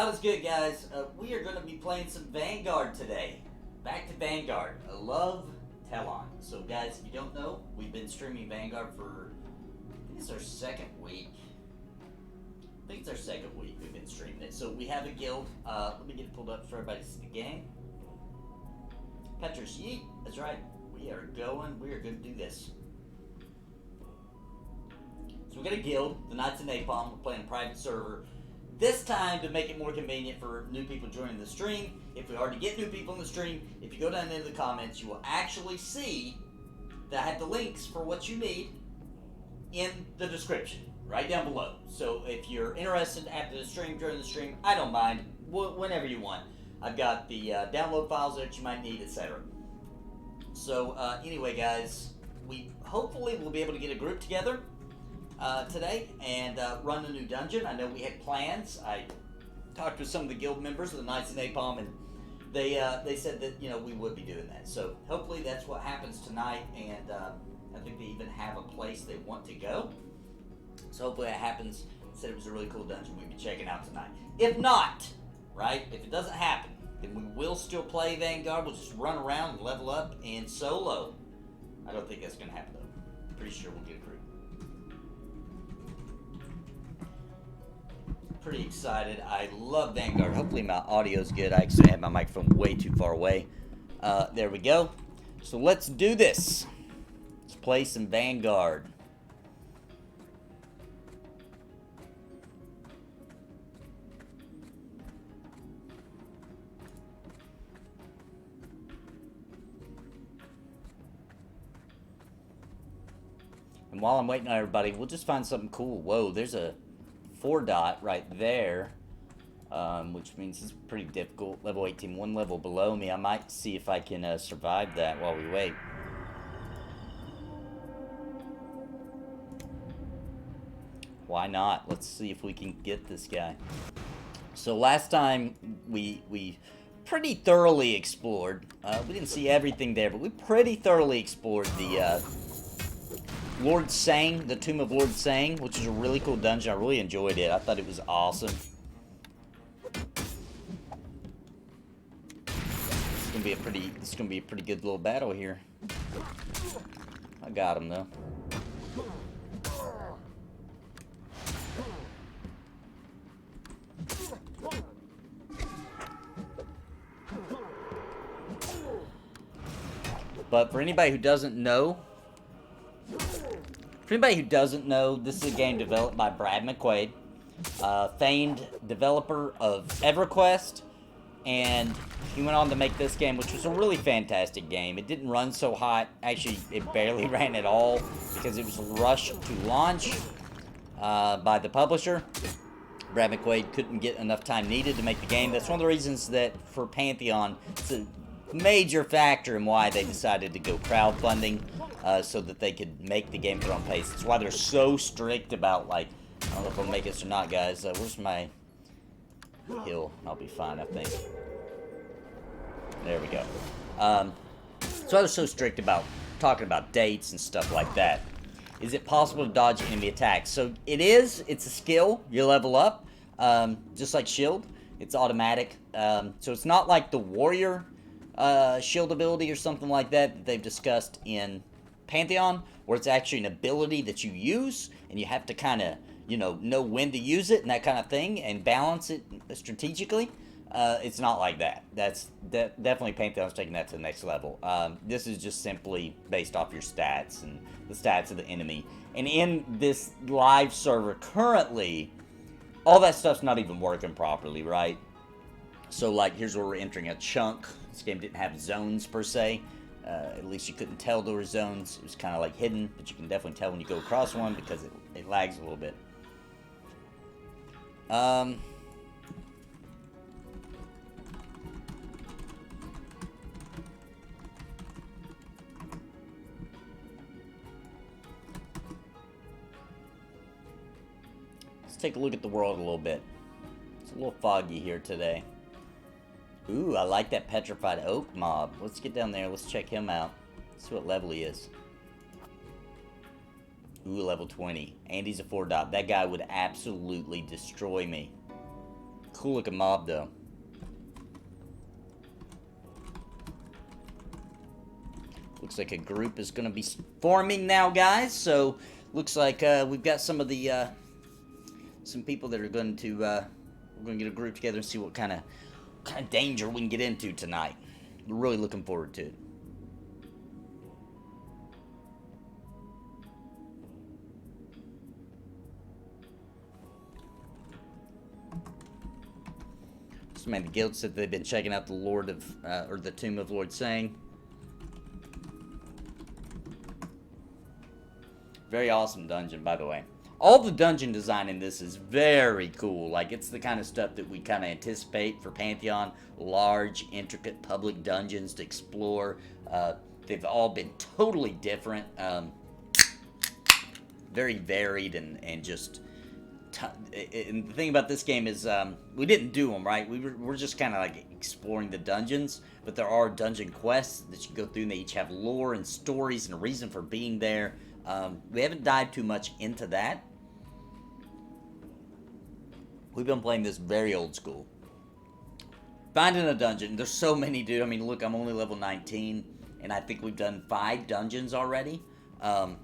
God is good, guys. We are going to be playing some Vanguard today. Back to Vanguard. I love Talon. So, guys, if you don't know, we've been streaming Vanguard for, I think it's our second week. We've been streaming it. So, we have a guild. Let me get it pulled up for everybody to see the game. Petrus Yeet. That's right. We are going to do this. So, we got a guild, the Nathan NAPALM. We're playing a private server. This time, to make it more convenient for new people joining the stream, if we already get new people in the stream, if you go down into the comments, you will actually see that I have the links for what you need in the description, right down below. So if you're interested after the stream, during the stream, I don't mind, whenever you want. I've got the download files that you might need, etc. So anyway, guys, we hopefully will be able to get a group together today and run a new dungeon. I know we had plans. I talked with some of the guild members of the Knights of Napalm, and they said that we would be doing that. So hopefully that's what happens tonight, and I think they even have a place they want to go. So hopefully that happens. Said it was a really cool dungeon we'd be checking out tonight. If not, right? If it doesn't happen, then we will still play Vanguard. We'll just run around and level up and solo. I don't think that's gonna happen though. Pretty sure we'll get a crew. Pretty excited. I love Vanguard. Hopefully my audio's good. I actually have my microphone way too far away. There we go. So let's do this. Let's play some Vanguard. And while I'm waiting on everybody, we'll just find something cool. Whoa, there's a 4 dot right there, which means it's pretty difficult. Level 18, one level below me. I might see if I can survive that while we wait. Why not? Let's see if we can get this guy. So last time we pretty thoroughly explored. We didn't see everything there, but we pretty thoroughly explored the Lord Sang, the Tomb of Lord Sang, which is a really cool dungeon. I really enjoyed it. I thought it was awesome. This is gonna be a pretty good little battle here. I got him though. But for anybody who doesn't know, this is a game developed by Brad McQuaid, famed developer of EverQuest, and he went on to make this game, which was a really fantastic game. It didn't run so hot. Actually, it barely ran at all because it was rushed to launch by the publisher. Brad McQuaid couldn't get enough time needed to make the game. That's one of the reasons that for Pantheon, it's a major factor in why they decided to go crowdfunding, so that they could make the game at their own pace. That's why they're so strict about, like, I don't know if I'll make this or not, guys. Where's my hill? I'll be fine, I think. There we go. So I was so strict about talking about dates and stuff like that. Is it possible to dodge enemy attacks? So it is. It's a skill. You level up, just like shield. It's automatic. So it's not like the warrior shield ability or something like that they've discussed in Pantheon, where it's actually an ability that you use, and you have to kind of, know when to use it and that kind of thing, and balance it strategically. It's not like that. That's definitely Pantheon's taking that to the next level. This is just simply based off your stats and the stats of the enemy. And in this live server currently, all that stuff's not even working properly, right? So, like, here's where we're entering a chunk. This game didn't have zones, per se. At least you couldn't tell there were zones. It was kind of, like, hidden, but you can definitely tell when you go across one because it lags a little bit. Let's take a look at the world a little bit. It's a little foggy here today. Ooh, I like that petrified oak mob. Let's get down there. Let's check him out. See what level he is. Ooh, level 20. And he's a 4 dot. That guy would absolutely destroy me. Cool looking mob, though. Looks like a group is going to be forming now, guys. So, looks like we've got some of the some people that are going to we're going to get a group together and see what kind of danger we can get into tonight. We're really looking forward to it. Some man, the guild said they've been checking out the Lord of or the Tomb of Lord Sang. Very awesome dungeon, by the way. All the dungeon design in this is very cool. Like, it's the kind of stuff that we kind of anticipate for Pantheon. Large, intricate public dungeons to explore. They've all been totally different. Very varied and just... And the thing about this game is we didn't do them, right? We're just kind of like exploring the dungeons. But there are dungeon quests that you go through, and they each have lore and stories and a reason for being there. We haven't dived too much into that. We've been playing this very old school. Finding a dungeon. There's so many, dude. I mean, look, I'm only level 19, and I think we've done 5 dungeons already. And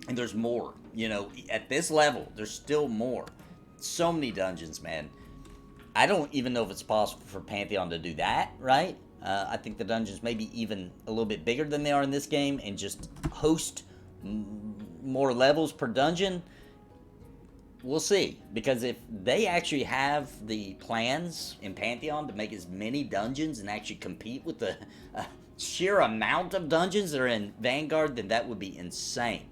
there's more. You know, at this level, there's still more. So many dungeons, man. I don't even know if it's possible for Pantheon to do that, right? I think the dungeons may be even a little bit bigger than they are in this game, and just host more levels per dungeon. We'll see, because if they actually have the plans in Pantheon to make as many dungeons and actually compete with the sheer amount of dungeons that are in Vanguard, then that would be insane.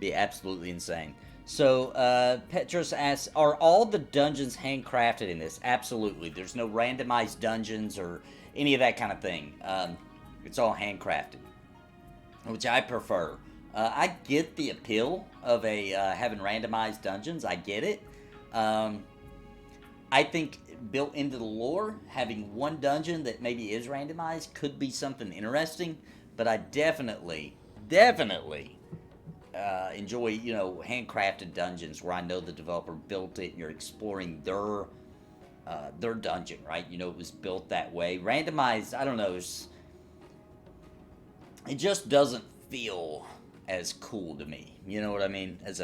Be absolutely insane. So, Petros asks, are all the dungeons handcrafted in this? Absolutely. There's no randomized dungeons or any of that kind of thing. It's all handcrafted, which I prefer. I get the appeal of having randomized dungeons. I get it. I think built into the lore, having one dungeon that maybe is randomized could be something interesting. But I definitely enjoy, you know, handcrafted dungeons where I know the developer built it and you're exploring their dungeon, right? You know, it was built that way. Randomized, I don't know, it just doesn't feel as cool to me. You know what I mean? As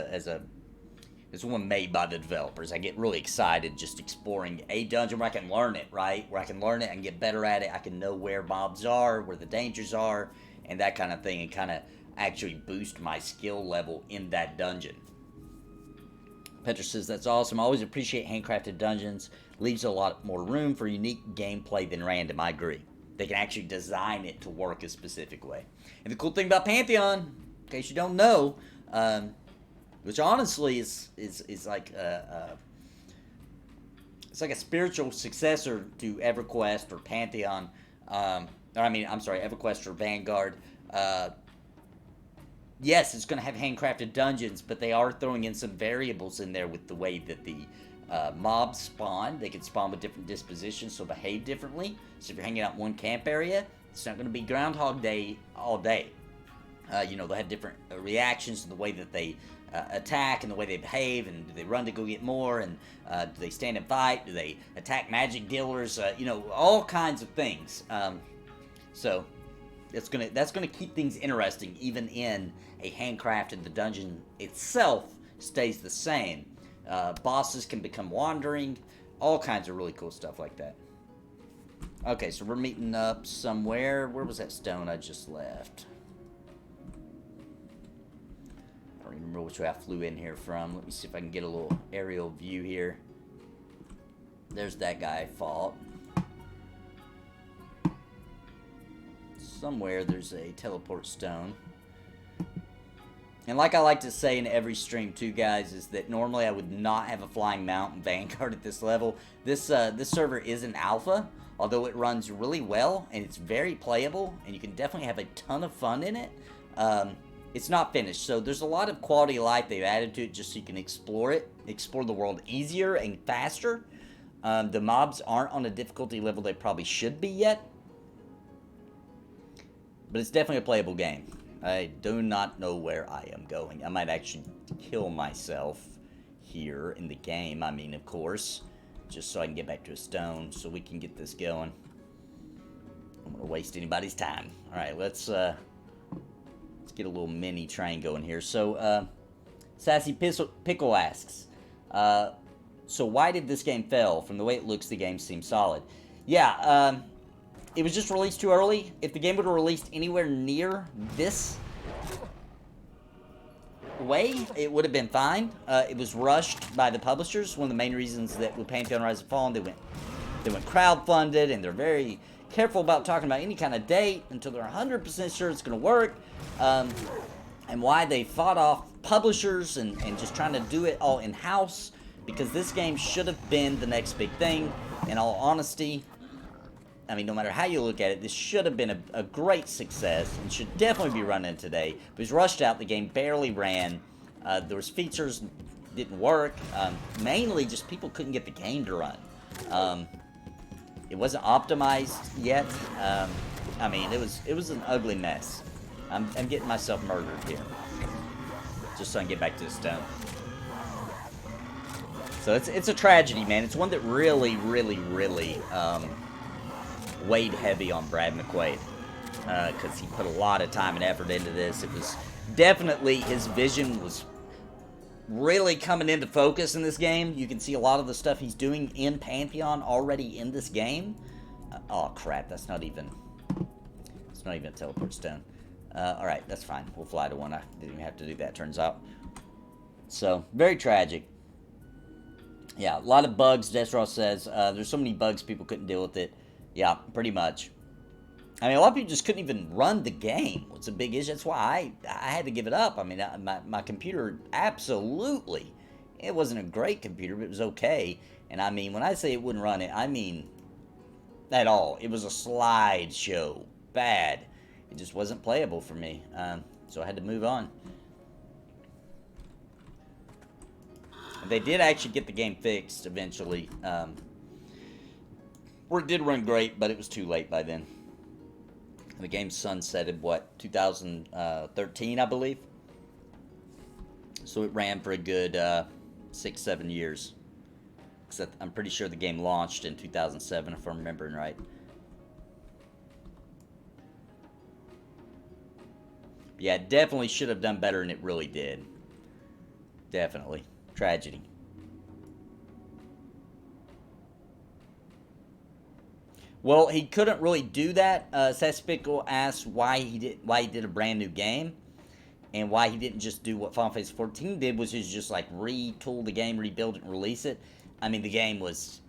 one made by the developers, I get really excited just exploring a dungeon where I can learn it, right? Where I can learn it and get better at it. I can know where mobs are, where the dangers are, and that kind of thing, and kind of actually boost my skill level in that dungeon. Petra says, that's awesome. I always appreciate handcrafted dungeons. Leaves a lot more room for unique gameplay than random. I agree. They can actually design it to work a specific way. And the cool thing about Pantheon, in case you don't know, which honestly is like it's like a spiritual successor to EverQuest or Pantheon. EverQuest or Vanguard. Yes, it's going to have handcrafted dungeons, but they are throwing in some variables in there with the way that the mobs spawn. They can spawn with different dispositions, so behave differently. So if you're hanging out in one camp area, it's not going to be Groundhog Day all day. They'll have different reactions to the way that they attack and the way they behave, and do they run to go get more, and do they stand and fight, do they attack magic dealers, all kinds of things. So that's gonna keep things interesting, even in a handcrafted. The dungeon itself stays the same. Bosses can become wandering, all kinds of really cool stuff like that. Okay, so we're meeting up somewhere. Where was that stone I just left? I don't even remember which way I flew in here from. Let me see if I can get a little aerial view here. There's that guy I fought. Somewhere there's a teleport stone. And like I like to say in every stream too, guys, is that normally I would not have a flying mount in Vanguard at this level. This server is an alpha, although it runs really well and it's very playable, and you can definitely have a ton of fun in it. It's not finished, so there's a lot of quality of life they've added to it just so you can explore the world easier and faster. The mobs aren't on a difficulty level they probably should be yet, but it's definitely a playable game. I do not know where I am going. I might actually kill myself here in the game, I mean, of course, just so I can get back to a stone so we can get this going. I don't want to waste anybody's time. Alright, let's get a little mini train going here. So, Sassy Pickle asks, so why did this game fail? From the way it looks, the game seems solid. Yeah, it was just released too early. If the game would have released anywhere near this way, it would have been fine. It was rushed by the publishers. One of the main reasons that with Pantheon Rise and Fallen, they went crowdfunded, and they're very careful about talking about any kind of date until they're 100% sure it's going to work. And why they fought off publishers and just trying to do it all in-house, because this game should have been the next big thing. In all honesty, I mean, no matter how you look at it, this should have been a great success and should definitely be running today. But it was rushed out. The game barely ran. There was features didn't work. Mainly just people couldn't get the game to run. It wasn't optimized yet. I mean, it was an ugly mess. I'm getting myself murdered here, just so I can get back to the stone. So it's a tragedy, man. It's one that really, really, really weighed heavy on Brad McQuaid, because he put a lot of time and effort into this. It was definitely, his vision was really coming into focus in this game. You can see a lot of the stuff he's doing in Pantheon already in this game. Oh crap, that's not even a teleport stone. Alright, that's fine. We'll fly to one. I didn't even have to do that, turns out. So, very tragic. Yeah, a lot of bugs, Desros says. There's so many bugs, people couldn't deal with it. Yeah, pretty much. I mean, a lot of people just couldn't even run the game. It's a big issue. That's why I had to give it up. I mean, my computer, absolutely. It wasn't a great computer, but it was okay. And I mean, when I say it wouldn't run it, I mean at all. It was a slideshow. Bad. It just wasn't playable for me. So I had to move on. They did actually get the game fixed eventually. Or it did run great, but it was too late by then. The game sunsetted, what, 2013, I believe? So it ran for a good 6-7 years. Except I'm pretty sure the game launched in 2007, if I'm remembering right. Yeah, it definitely should have done better, and it really did. Definitely. Tragedy. Well, he couldn't really do that. Saspickle asked why he did a brand new game, and why he didn't just do what Final Fantasy 14 did, which is just like retool the game, rebuild it, and release it. I mean, the game was,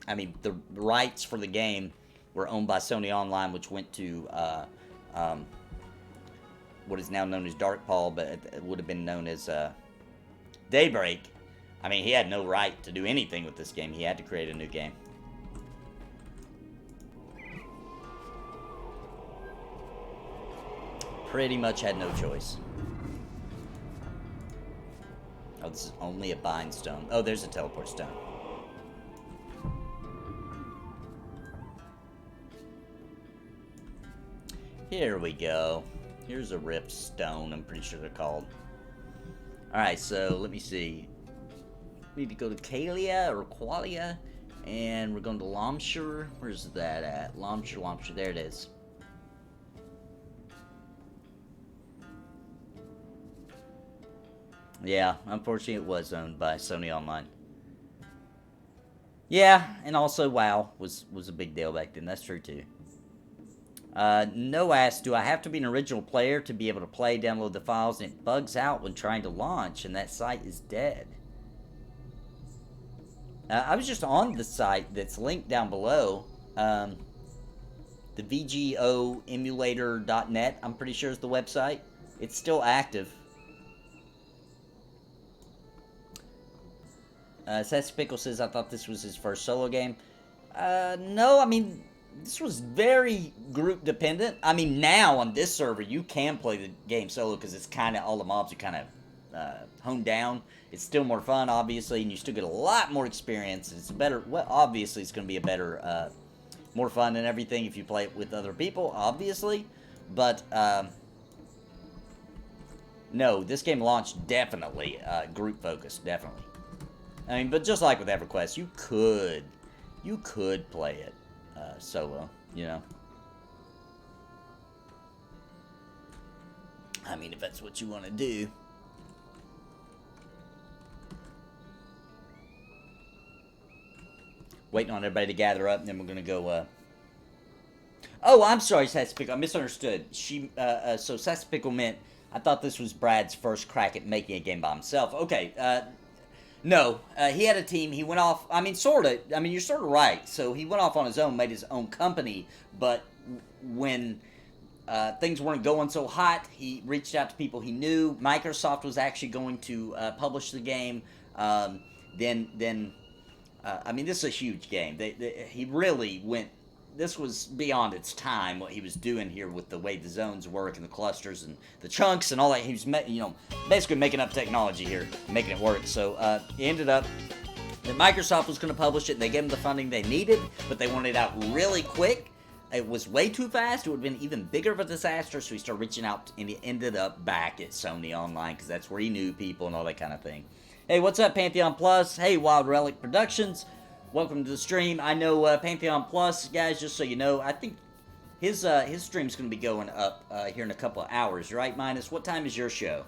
I mean, the rights for the game were owned by Sony Online, which went to what is now known as Darkpaw, but it would have been known as Daybreak. I mean, he had no right to do anything with this game. He had to create a new game. Pretty much had no choice. Oh, this is only a bind stone. Oh, there's a teleport stone. Here we go. Here's a ripped stone, I'm pretty sure they're called. Alright, so let me see. We need to go to Kalia or Qualia, and we're going to Lomshire. Where's that at? Lomshire, there it is. Yeah, unfortunately it was owned by Sony Online. Yeah, and also WoW was a big deal back then. That's true too. No asks, do I have to be an original player to be able to play, download the files, and it bugs out when trying to launch, and that site is dead? I was just on the site that's linked down below. The VGemu emulator.net, I'm pretty sure is the website. It's still active. Sassy Pickle says, I thought this was his first solo game. No, I mean, this was very group dependent. I mean, now on this server, you can play the game solo because it's kind of, all the mobs are kind of honed down. It's still more fun, obviously, and you still get a lot more experience. It's better, well, obviously, it's going to be a better, more fun and everything if you play it with other people, obviously. But, no, this game launched definitely group focused, definitely. I mean, but just like with EverQuest, you could play it solo, you know. I mean, if that's what you want to do. Waiting on everybody to gather up, and then we're gonna go. Oh, I'm sorry, Sassy Pickle. I misunderstood. So Sassy Pickle meant, I thought this was Brad's first crack at making a game by himself. Okay, no, he had a team. He went off, I mean, sort of. I mean, you're sort of right. So he went off on his own, made his own company, but when things weren't going so hot, he reached out to people he knew. Microsoft was actually going to publish the game. Then I mean, this is a huge game. He really went, this was beyond its time, what he was doing here with the way the zones work and the clusters and the chunks and all that. He was, you know, basically making up technology here, making it work. So he ended up that Microsoft was going to publish it. They gave him the funding they needed, but they wanted it out really quick. It was way too fast. It would have been even bigger of a disaster, so he started reaching out, and he ended up back at Sony Online, because that's where he knew people and all that kind of thing. Hey, what's up, Pantheon Plus? Hey, Wild Relic Productions. Welcome to the stream. I know Pantheon Plus, guys, just so you know, I think his stream's going to be going up here in a couple of hours, right, Minus? What time is your show?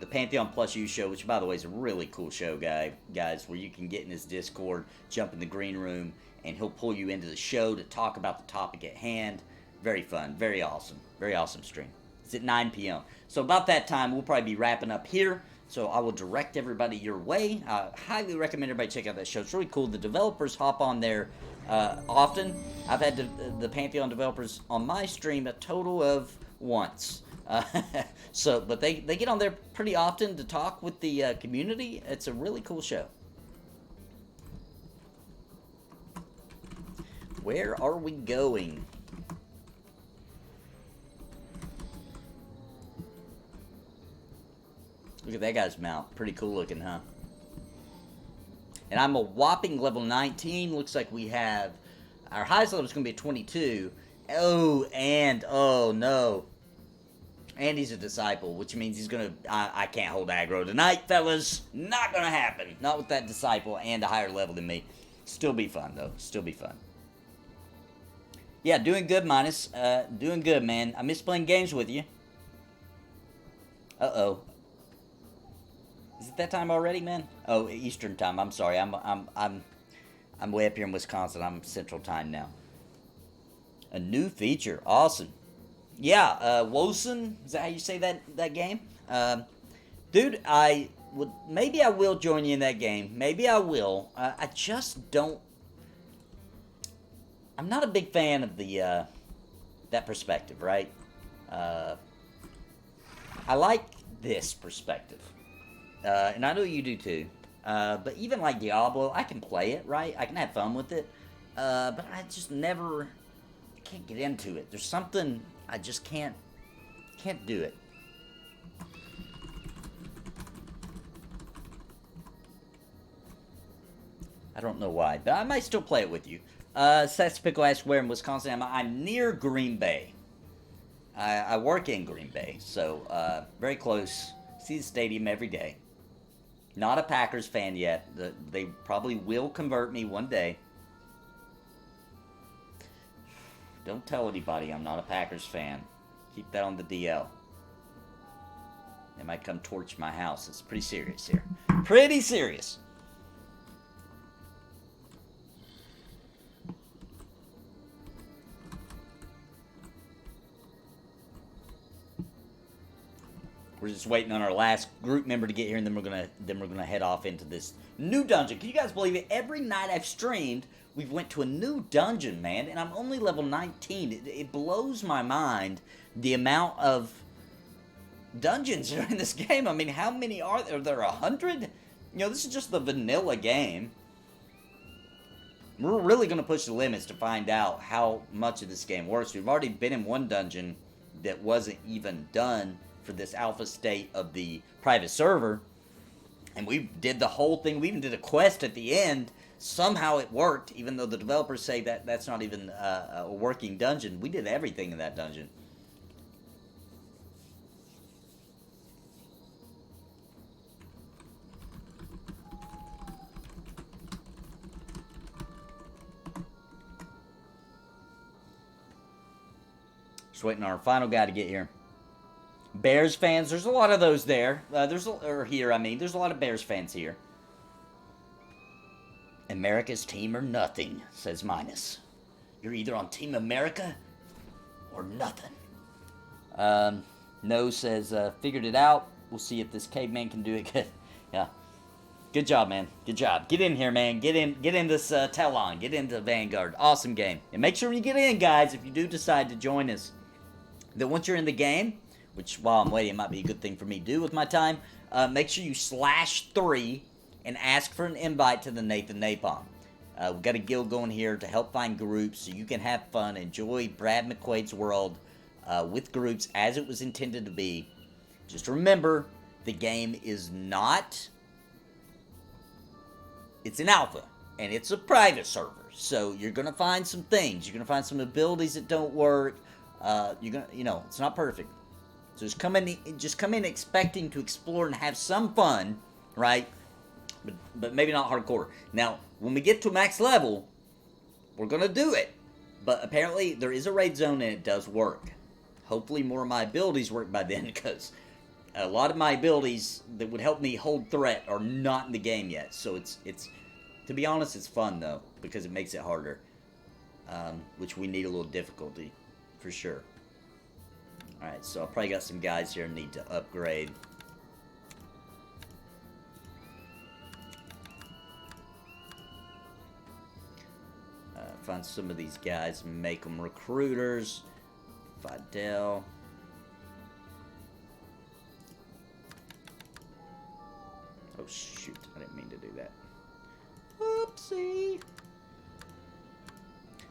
The Pantheon Plus U show, which, by the way, is a really cool show, guys, where you can get in his Discord, jump in the green room, and he'll pull you into the show to talk about the topic at hand. Very fun. Very awesome stream. It's at 9 p.m. So about that time, we'll probably be wrapping up here. So I will direct everybody your way. I highly recommend everybody check out that show. It's really cool. The developers hop on there often. I've had the Pantheon developers on my stream a total of once. But they get on there pretty often to talk with the community. It's a really cool show. Where are we going? Look at that guy's mount. Pretty cool looking, huh? And I'm a whopping level 19. Looks like we have... Our highest level is going to be 22. Oh no. And he's a disciple, which means he's going to... I can't hold aggro tonight, fellas. Not going to happen. Not with that disciple and a higher level than me. Still be fun, though. Still be fun. Yeah, doing good, Minus. Doing good, man. I miss playing games with you. Uh-oh. Is it that time already, man? Oh, Eastern time. I'm sorry. I'm way up here in Wisconsin. I'm Central time now. A new feature. Awesome. Yeah, Wosen. Is that how you say that game? Dude, maybe I will join you in that game. Maybe I will. I just don't. I'm not a big fan of the that perspective, right? I like this perspective. And I know you do too. But even like Diablo, I can play it, right? I can have fun with it. But I just never can't get into it. There's something I just can't do it. I don't know why, but I might still play it with you. Sassy Pickle asks where in Wisconsin am I? I'm near Green Bay. I work in Green Bay, so very close. See the stadium every day. Not a Packers fan yet. They probably will convert me one day. Don't tell anybody I'm not a Packers fan. Keep that on the DL. They might come torch my house. It's pretty serious here. Pretty serious. We're just waiting on our last group member to get here, and then we're gonna head off into this new dungeon. Can you guys believe it? Every night I've streamed, we've went to a new dungeon, man, and I'm only level 19. It blows my mind the amount of dungeons are in this game. I mean, how many are there? Are there 100? You know, this is just the vanilla game. We're really going to push the limits to find out how much of this game works. We've already been in one dungeon that wasn't even done for this alpha state of the private server. And we did the whole thing. We even did a quest at the end. Somehow it worked, even though the developers say that that's not even a working dungeon. We did everything in that dungeon. Just waiting on our final guy to get here. Bears fans, there's a lot of those there. There's a lot of Bears fans here. America's team or nothing, says Minus. You're either on Team America or nothing. No says, figured it out. We'll see if this caveman can do it good. Yeah. Good job, man. Good job. Get in here, man. Get in this Talon. Get into Vanguard. Awesome game. And make sure you get in, guys, if you do decide to join us. That once you're in the game, which while I'm waiting, it might be a good thing for me to do with my time, make sure you /3 and ask for an invite to the Nathan NAPALM. We've got a guild going here to help find groups so you can have fun, enjoy Brad McQuaid's world with groups as it was intended to be. Just remember, the game is not... It's an alpha, and it's a private server. So you're going to find some things. You're going to find some abilities that don't work. You're going to, you know, it's not perfect. So just come in expecting to explore and have some fun, right? But maybe not hardcore. Now, when we get to max level, we're going to do it. But apparently, there is a raid zone and it does work. Hopefully, more of my abilities work by then, because a lot of my abilities that would help me hold threat are not in the game yet. So it's to be honest, it's fun, though, because it makes it harder. Which we need a little difficulty, for sure. Alright, so I probably got some guys here need to upgrade. Find some of these guys and make them recruiters. Fidel. Oh shoot, I didn't mean to do that. Oopsie.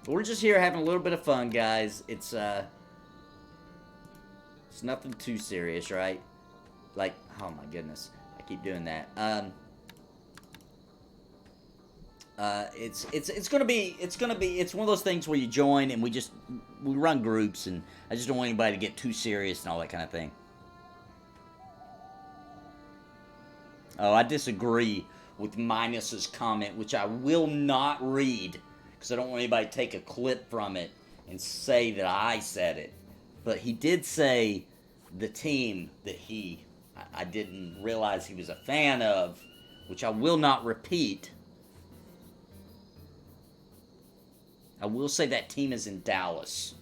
But we're just here having a little bit of fun, guys. It's nothing too serious, right? Like, oh my goodness, I keep doing that. It's one of those things where you join and we run groups, and I just don't want anybody to get too serious and all that kind of thing. Oh, I disagree with Minus's comment, which I will not read, because I don't want anybody to take a clip from it and say that I said it. But he did say the team that I didn't realize he was a fan of, which I will not repeat. I will say that team is in Dallas.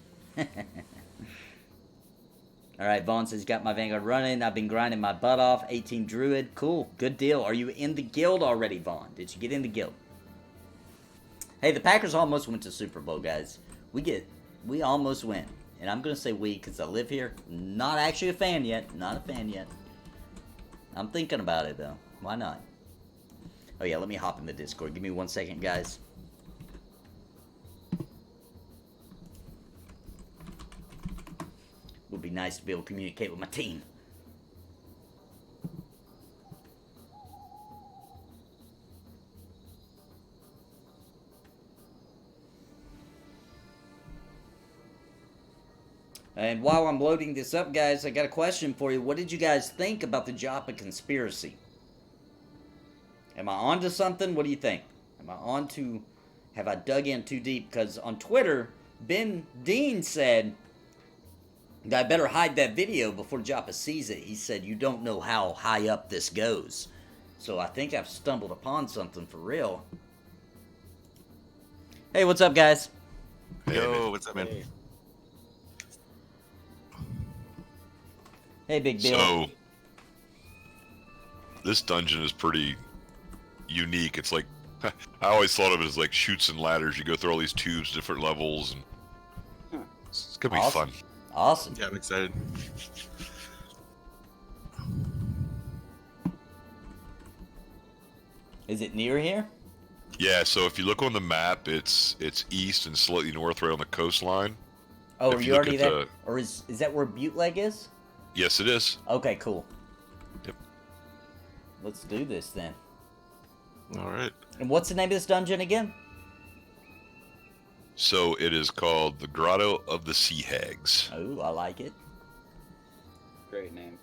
Alright, Vaughn says, got my Vanguard running. I've been grinding my butt off. 18 Druid. Cool. Good deal. Are you in the guild already, Vaughn? Did you get in the guild? Hey, the Packers almost went to Super Bowl, guys. We almost went. And I'm going to say we because I live here. Not actually a fan yet. Not a fan yet. I'm thinking about it, though. Why not? Oh, yeah, let me hop in the Discord. Give me 1 second, guys. Would be nice to be able to communicate with my team. And while I'm loading this up, guys, I got a question for you. What did you guys think about the Joppa conspiracy? Am I onto something? What do you think? Have I dug in too deep? Because on Twitter, Ben Dean said, I better hide that video before Joppa sees it. He said, you don't know how high up this goes. So I think I've stumbled upon something for real. Hey, what's up, guys? Yo, what's up, man? Hey, Big Bill. So, this dungeon is pretty unique. It's like, I always thought of it as like chutes and ladders. You go through all these tubes, different levels, and it's gonna be fun. Awesome. Yeah, I'm excited. Is it near here? Yeah, so if you look on the map, it's east and slightly north, right on the coastline. Oh, If are you you look already at there? Or is that where Butte Leg is? Yes, it is. Okay, cool. Yep. Let's do this then. All right. And what's the name of this dungeon again? So it is called the Grotto of the Sea Hags. Oh, I like it. Great name.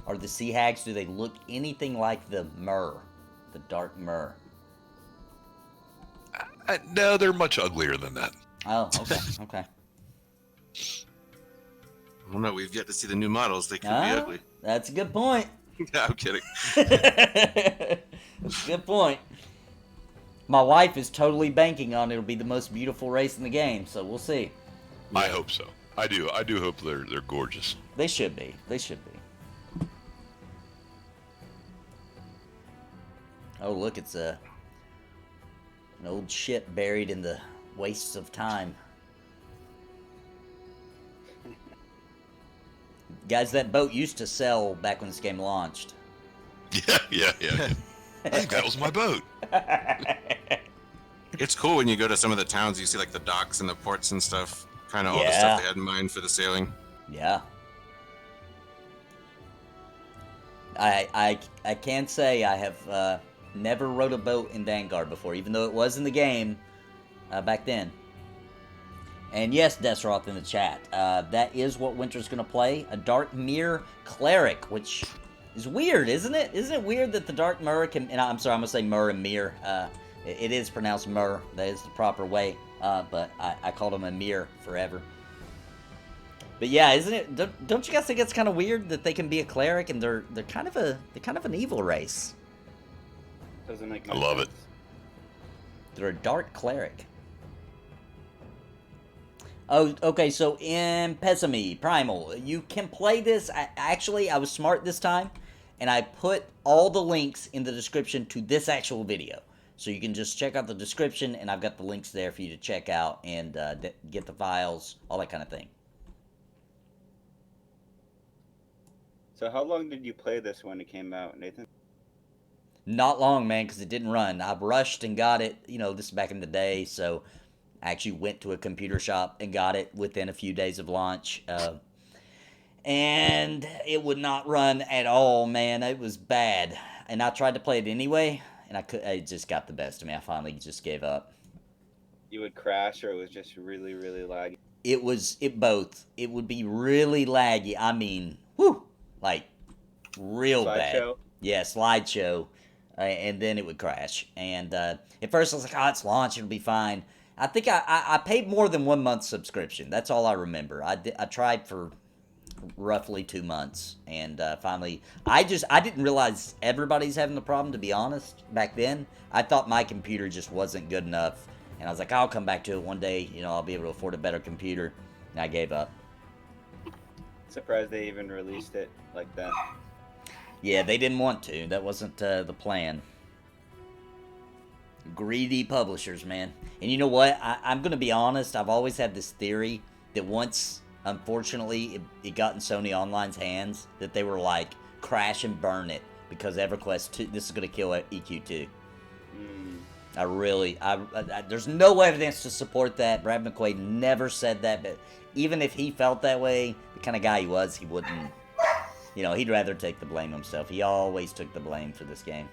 Are the sea hags, do they look anything like the myrrh? The dark myrrh? No, they're much uglier than that. Oh, okay, okay. I don't know. We've yet to see the new models. They could be ugly. That's a good point. No, I'm kidding. That's a good point. My wife is totally banking on it'll be the most beautiful race in the game, so we'll see. I hope so. I do hope they're gorgeous. They should be. They should be. Oh, look, it's an old ship buried in the wastes of time. Guys, that boat used to sell back when this game launched. Yeah. I think that was my boat. It's cool when you go to some of the towns. You see like the docks and the ports and stuff. Kind of all the Yeah. stuff they had in mind for the sailing. Yeah. I can say I have never rowed a boat in Vanguard before, even though it was in the game back then. And yes, Desroth in the chat, that is what Winter's going to play, a Dark Mirror Cleric, which is weird, isn't it? Isn't it weird that the Dark Mirror can, and I'm sorry, I'm going to say Myrrh and Mirror. It is pronounced Myrrh, that is the proper way, but I called him a Mirror forever. But yeah, isn't it? Don't you guys think it's kind of weird that they can be a cleric and they're kind of an evil race? Doesn't make I much love sense. it. They're a dark cleric. Oh, okay. So in Pessimy Primal, you can play this. I was smart this time, and I put all the links in the description to this actual video. So you can just check out the description, and I've got the links there for you to check out and get the files, all that kind of thing. So how long did you play this when it came out, Nathan? Not long, man, because it didn't run. I rushed and got it. You know, this is back in the day, so I actually went to a computer shop and got it within a few days of launch. And it would not run at all, man. It was bad. And I tried to play it anyway, and it just got the best of me. I finally just gave up. You would crash, or it was just really, really laggy? It both. It would be really laggy. I mean, whew, like real bad. Slideshow? Yeah, slideshow. And then it would crash. And at first I was like, oh, it's launch, it'll be fine. I think I paid more than 1 month subscription. That's all I remember. I tried for roughly 2 months. And finally, I didn't realize everybody's having the problem, to be honest, back then. I thought my computer just wasn't good enough. And I was like, I'll come back to it one day. You know, I'll be able to afford a better computer. And I gave up. Surprised they even released it like that. Yeah, they didn't want to. That wasn't the plan. Greedy publishers, man. And you know what? I'm going to be honest. I've always had this theory that once, unfortunately, it got in Sony Online's hands, that they were like, crash and burn it. Because EverQuest 2, this is going to kill EQ2. There's no evidence to support that. Brad McQuaid never said that. But even if he felt that way, the kind of guy he was, he wouldn't. You know, he'd rather take the blame himself. He always took the blame for this game.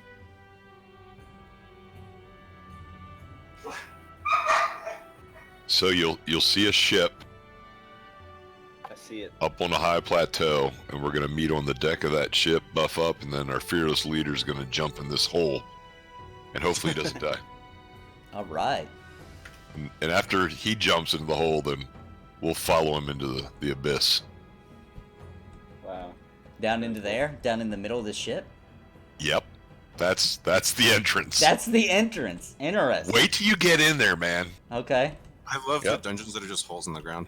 So you'll see a ship I see it. up on a high plateau, and we're gonna meet on the deck of that ship, buff up, and then our fearless leader's gonna jump in this hole, and hopefully he doesn't die. All right. And after he jumps into the hole, then we'll follow him into the abyss. Wow. Down into there? Down in the middle of the ship? Yep, that's the entrance. That's the entrance. Interesting. Wait till you get in there, man. Okay. I love Yep. the dungeons that are just holes in the ground.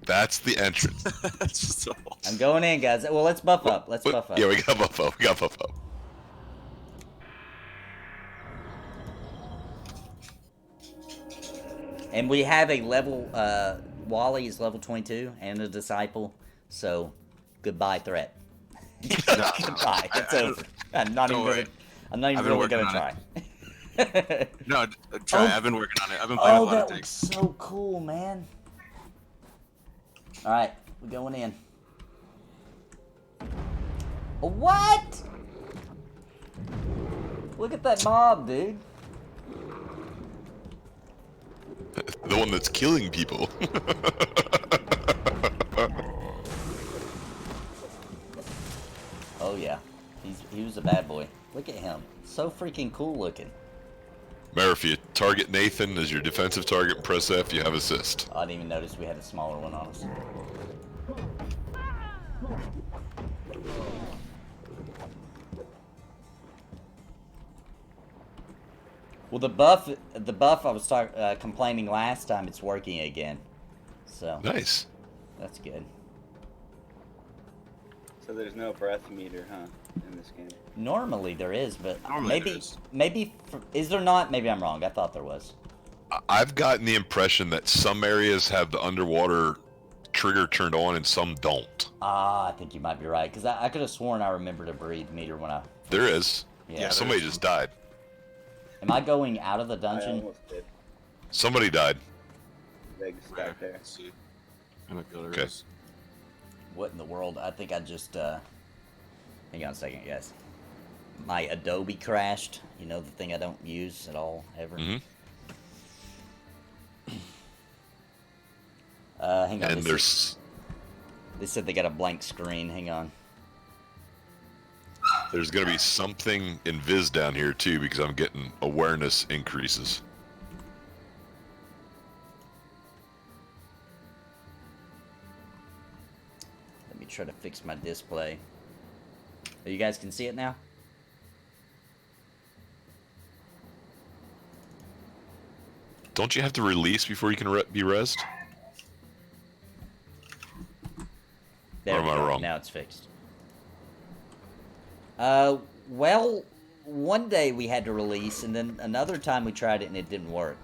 That's the entrance. It's just a hole. I'm going in, guys. Well, let's buff up. Let's buff up. Yeah, we got buff up. And we have a level, Wally is level 22 and a disciple. So, goodbye, threat. Goodbye. It's over. I'm not Don't even worry. gonna. I'm not even I've been really working gonna on try. No, try. Oh. I've been working on it. I've been playing a Oh, lot of that looks takes. so cool, man. All right, we're going in. What? Look at that mob, dude. The one that's killing people. Oh yeah, he was a bad boy. Look at him, so freaking cool looking. Remember, if you target Nathan as your defensive target and press F, you have assist. I didn't even notice we had a smaller one on us. Well, the buff I was complaining last time, it's working again. So Nice. that's good. So there's no breath meter, huh, in this game? Normally there is, but Normally there is. is there not? Maybe I'm wrong. I thought there was. I've gotten the impression that some areas have the underwater trigger turned on and some don't. Ah, I think you might be right, because I could have sworn I remembered a breathe meter when I... There is. Yeah. Somebody just died. Am I going out of the I dungeon? almost did. Somebody died. Legs back there. Let's see. I'm gonna go to Okay. this. What in the world? I think I just, hang on a second, guys. My Adobe crashed. You know, the thing I don't use at all, ever. Mm-hmm. Hang on. And They said they got a blank screen. Hang on. there's going to be something in Viz down here too, because I'm getting awareness increases. Let me try to fix my display. Oh, you guys can see it now? Don't you have to release before you can be rezzed? There Or am we I go. wrong? Now it's fixed. Well, one day we had to release, and then another time we tried it and it didn't work.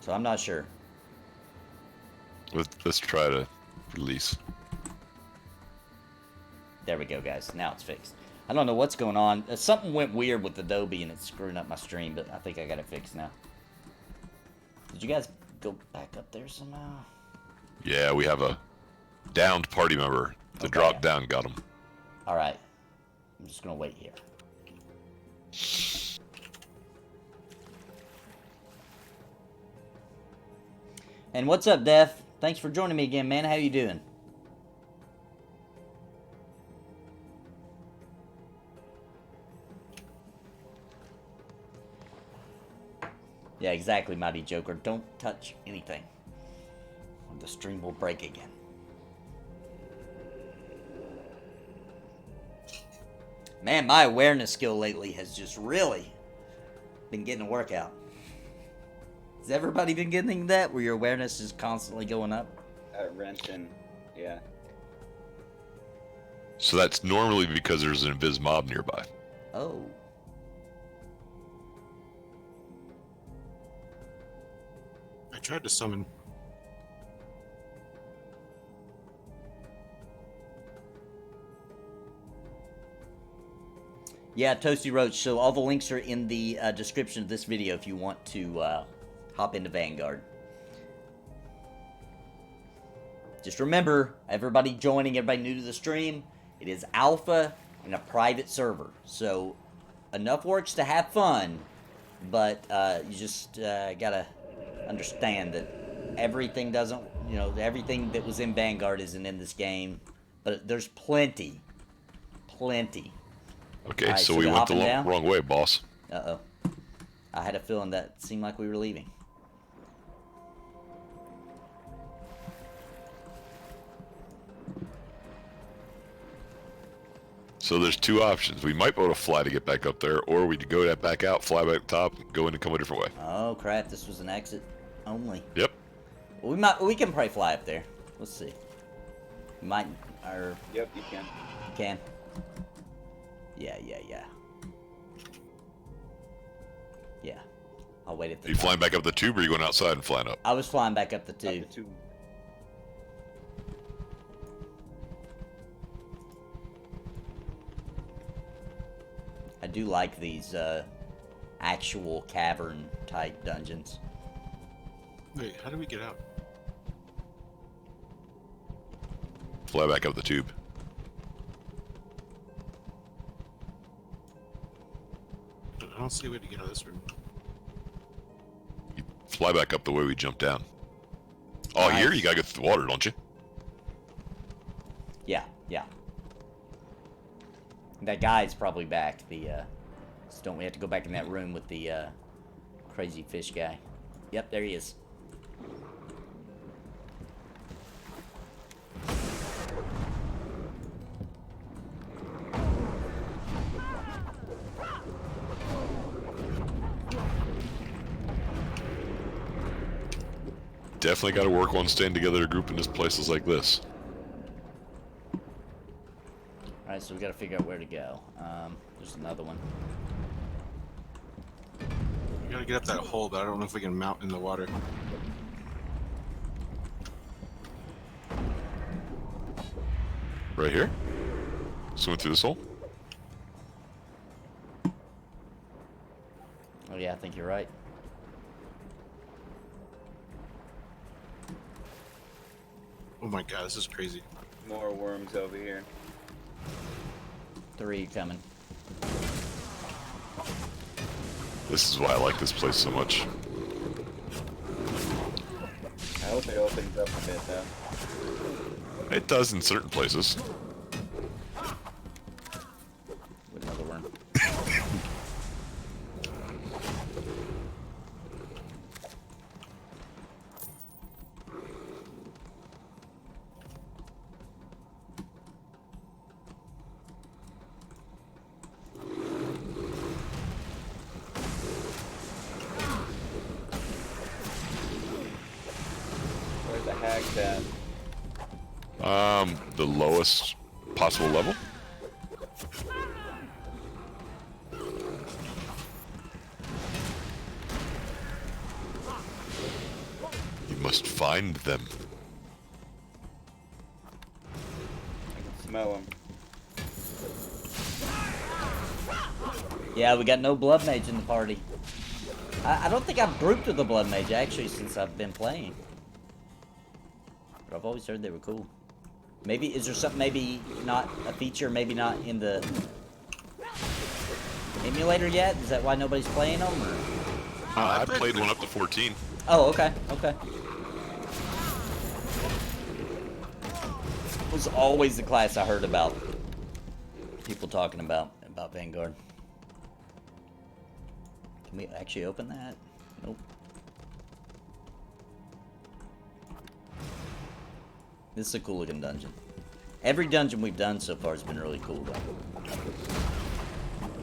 So I'm not sure. Let's try to release. There we go, guys. Now it's fixed. I don't know what's going on. Something went weird with Adobe and it's screwing up my stream, but I think I got it fixed now. Did you guys go back up there somehow? Yeah, we have a downed party member. The Okay. drop down got him. Alright. I'm just gonna wait here. And what's up, Def? Thanks for joining me again, man. How you doing? Yeah, exactly, Mighty Joker. Don't touch anything. Or the stream will break again. Man, my awareness skill lately has just really been getting a workout. Has everybody been getting that, where your awareness is constantly going up? At Renton, yeah. So that's normally because there's an invis mob nearby. Oh. I tried to summon. Yeah, Toasty Roach. So all the links are in the description of this video if you want to hop into Vanguard. Just remember, everybody joining, everybody new to the stream, it is alpha in a private server. So enough works to have fun, but you just gotta understand that everything doesn't, you know, everything that was in Vanguard isn't in this game, but there's plenty. Okay, Alright, so so we we're went the hopping down? wrong way, boss. Uh-oh. I had a feeling that seemed like we were leaving. So there's two options. We might be able to fly to get back up there, or we could go back out, fly back top, go in and come a different way. Oh crap, this was an exit only. Yep. We can probably fly up there. Let's see. We might, or Yep, you can. can. Yeah. Yeah. I'll wait at the Are you top. flying back up the tube, or are you going outside and flying up? I was flying back up the Up tube. to two. do like these actual cavern type dungeons. Wait, how do we get out? Fly back up the tube. I don't see a way to get out of this room. You fly back up the way we jumped down. Oh, Nice. here you gotta go through the water, don't you? Yeah, yeah. That guy's probably back. So don't we have to go back in that room with the crazy fish guy? Yep, there he is. Definitely gotta work on staying together to group in this places like this. Alright, so we gotta figure out where to go. There's another one. We gotta get up that hole, but I don't know if we can mount in the water. Right here? Swim through this hole? Oh yeah, I think you're right. Oh my god, this is crazy. More worms over here. 3 coming. This is why I like this place so much. I hope it opens up a bit though. It does in certain places. With another worm. Where's the hags at? The lowest possible level? You must find them. I can smell them. Yeah, we got no blood mage in the party. I don't think I've grouped with the blood mage actually since I've been playing. But I've always heard they were cool. Maybe, is there something, maybe not a feature, maybe not in the emulator yet? Is that why nobody's playing them? Or? I played one up to 14. Oh, okay, okay. Was always the class I heard about. People talking about Vanguard. Can we actually open that? Nope. This is a cool looking dungeon. Every dungeon we've done so far has been really cool though.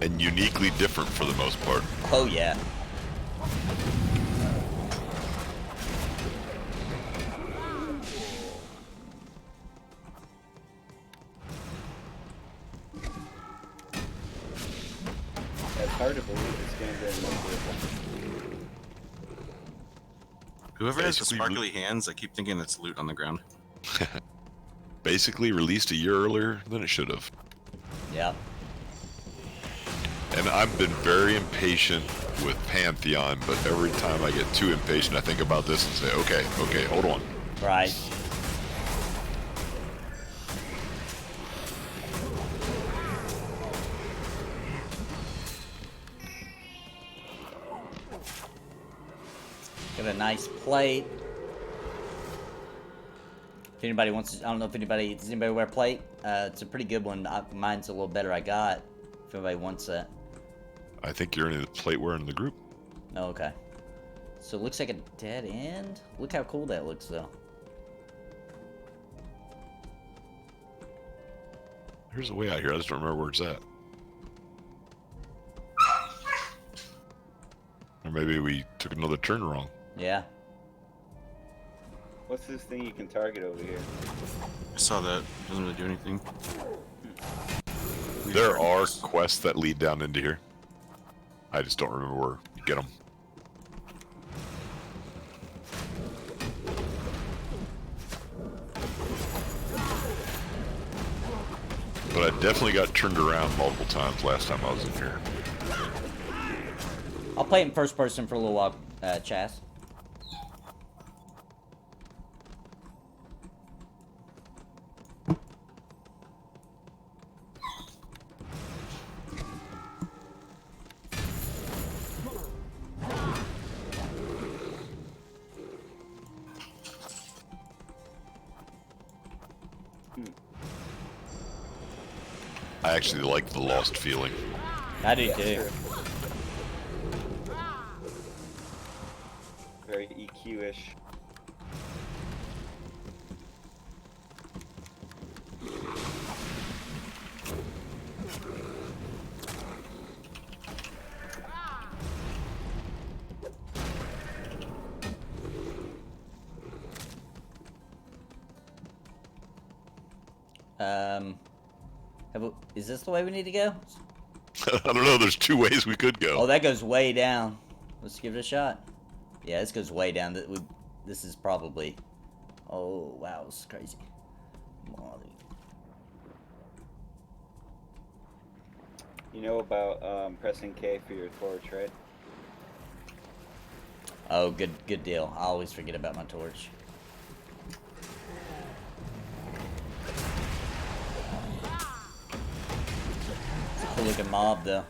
And uniquely different for the most part. Oh yeah. It's hard to believe this game didn't make it. Whoever has the Basically, sparkly hands, I keep thinking it's loot on the ground. Basically released a year earlier than it should have. Yeah. And I've been very impatient with Pantheon, but every time I get too impatient, I think about this and say, okay, hold on. Right. Got a nice plate. If anybody wants to, I don't know if anybody, does anybody wear a plate? It's a pretty good one. Mine's a little better. I got. If anybody wants that. I think you're in the plateware in the group. Oh, okay. So it looks like a dead end. Look how cool that looks, though. There's a way out here. I just don't remember where it's at. Or maybe we took another turn wrong. Yeah. What's this thing you can target over here? I saw that. Doesn't really do anything. There are quests that lead down into here. I just don't remember where you get them. But I definitely got turned around multiple times last time I was in here. I'll play it in first person for a little while, Chaz. I actually like the Lost feeling. I do too. Very EQ-ish. Is this the way we need to go? I don't know, there's two ways we could go. Oh, that goes way down. Let's give it a shot. Yeah, this goes way down. This is probably... Oh, wow, this is crazy. Molly. You know about pressing K for your torch, right? Oh, good deal. I always forget about my torch. Cool looking mob though.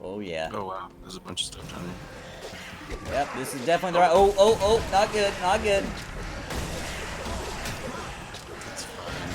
Oh yeah. Oh wow, there's a bunch of stuff down here. Yep, this is definitely the right. Oh, not good, not good. That's fine.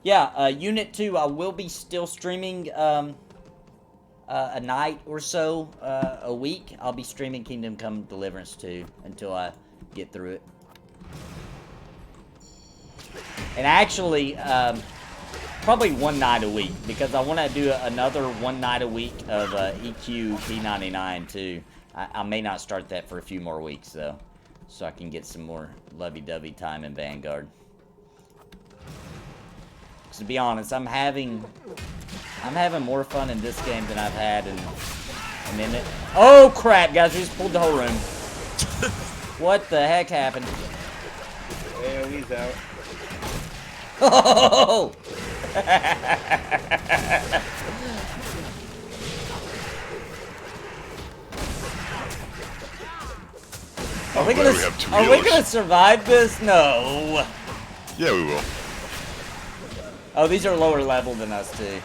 Yeah, Unit 2, I will be still streaming a night or so a week. I'll be streaming Kingdom Come Deliverance 2 until I get through it. And actually, probably one night a week, because I want to do another one night a week of EQ P99 too. I may not start that for a few more weeks though, so I can get some more lovey-dovey time in Vanguard. To be honest, I'm having more fun in this game than I've had in a minute. Oh crap, guys! We just pulled the whole room. What the heck happened? AoE's out. Oh! Are we gonna survive this? No. Yeah, we will. Oh, these are lower level than us too.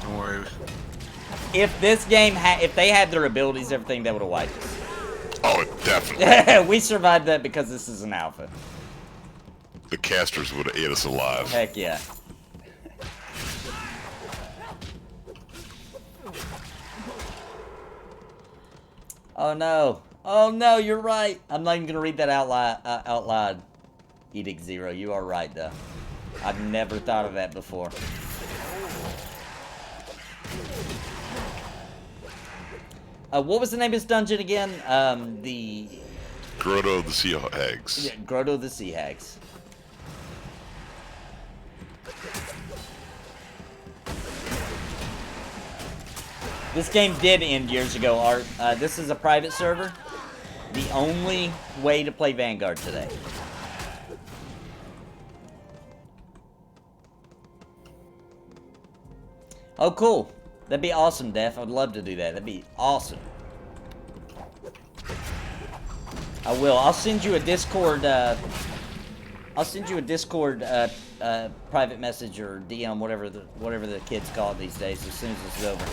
Don't worry. If this game if they had their abilities, everything, they would have wiped us. Oh, definitely. We survived that because this is an alpha. The casters would have ate us alive. Heck yeah. Oh no. Oh no, you're right. I'm not even gonna read that out loud. Edict Zero, you are right though. I've never thought of that before. What was the name of this dungeon again? The... Grotto of the Sea Hags. Yeah, Grotto of the Sea Hags. This game did end years ago, Art. This is a private server. The only way to play Vanguard today. Oh, cool. That'd be awesome, Def. I'd love to do that. That'd be awesome. I will. I'll send you a Discord, private message or DM, whatever the kids call it these days, as soon as this is over.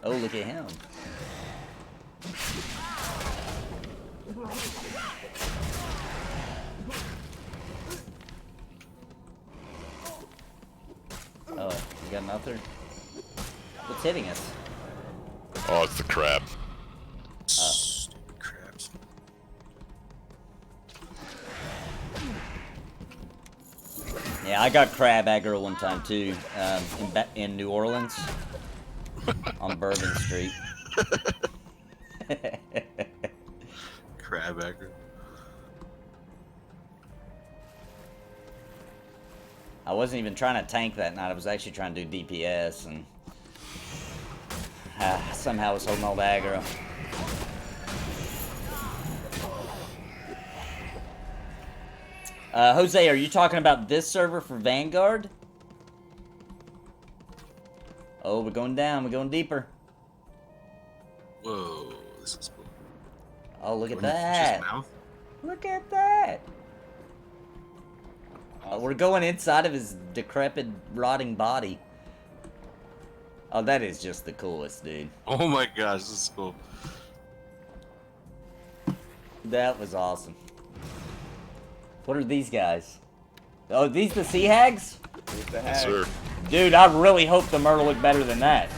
Oh, look at him. Oh, we got another. What's hitting us? Oh, it's the crab. Oh. Yeah, I got crab aggro one time too, in New Orleans, on Bourbon Street. Crab aggro. I wasn't even trying to tank that night. I was actually trying to do DPS, and somehow I was holding all the aggro. Jose, are you talking about this server for Vanguard? Oh, we're going down. We're going deeper. Whoa, this is cool. Oh, look at Going in the that. fish's mouth? Look at that. We're going inside of his decrepit, rotting body. Oh, that is just the coolest, dude. Oh my gosh, this is cool. That was awesome. What are these guys? Oh, these the sea hags? Here's the Yes, hag. sir. Dude, I really hope the murder looked better than that.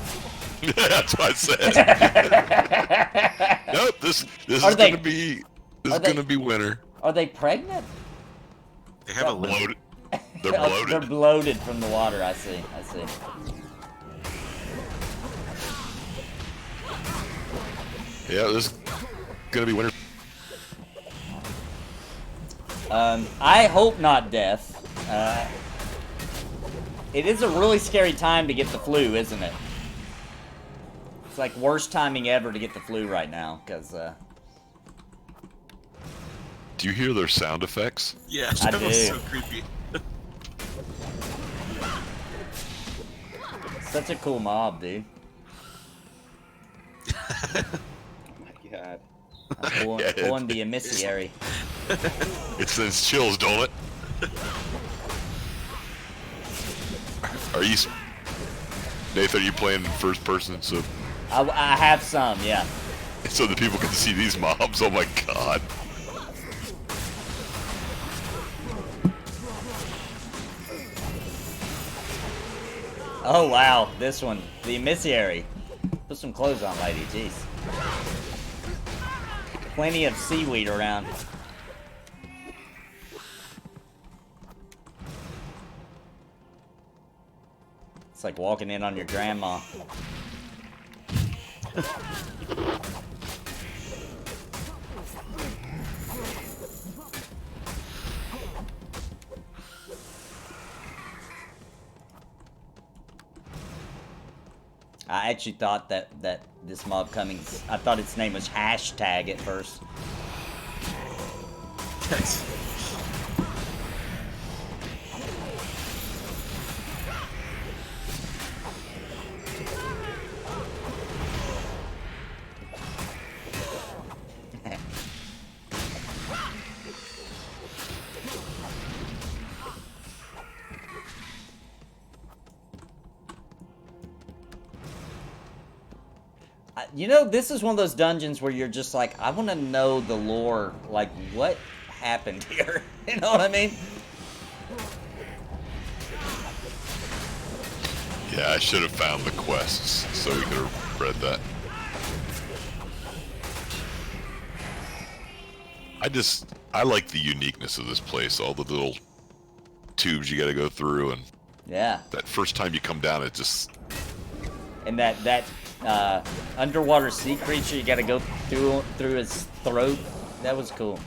That's what I said. Nope, this is gonna be winter. Are they pregnant? They have a lid. Bloated. They're Oh, bloated. they're bloated from the water. I see. I see. Yeah, this is gonna be winter. I hope not death. It is a really scary time to get the flu, isn't it? It's like worst timing ever to get the flu right now, because Do you hear their sound effects? Yeah, I that was do. so creepy. such a cool mob, dude. Oh my god. I'm pulling the emissary. It sends chills, don't it? Are you, Nathan? Are you playing first person so I have some, yeah. the people can see these mobs? Oh my god! Oh wow, this one, the emissary. Put some clothes on, lady. Jeez. Plenty of seaweed around. It's like walking in on your grandma. I actually thought that this mob coming, I thought its name was Hashtag at first. You know, this is one of those dungeons where you're just like, I want to know the lore, like, what happened here? You know what I mean? Yeah, I should have found the quests so we could have read that. I like the uniqueness of this place, all the little tubes you gotta go through, and Yeah. that first time you come down, it just... And that underwater sea creature you gotta go through his throat, that was cool.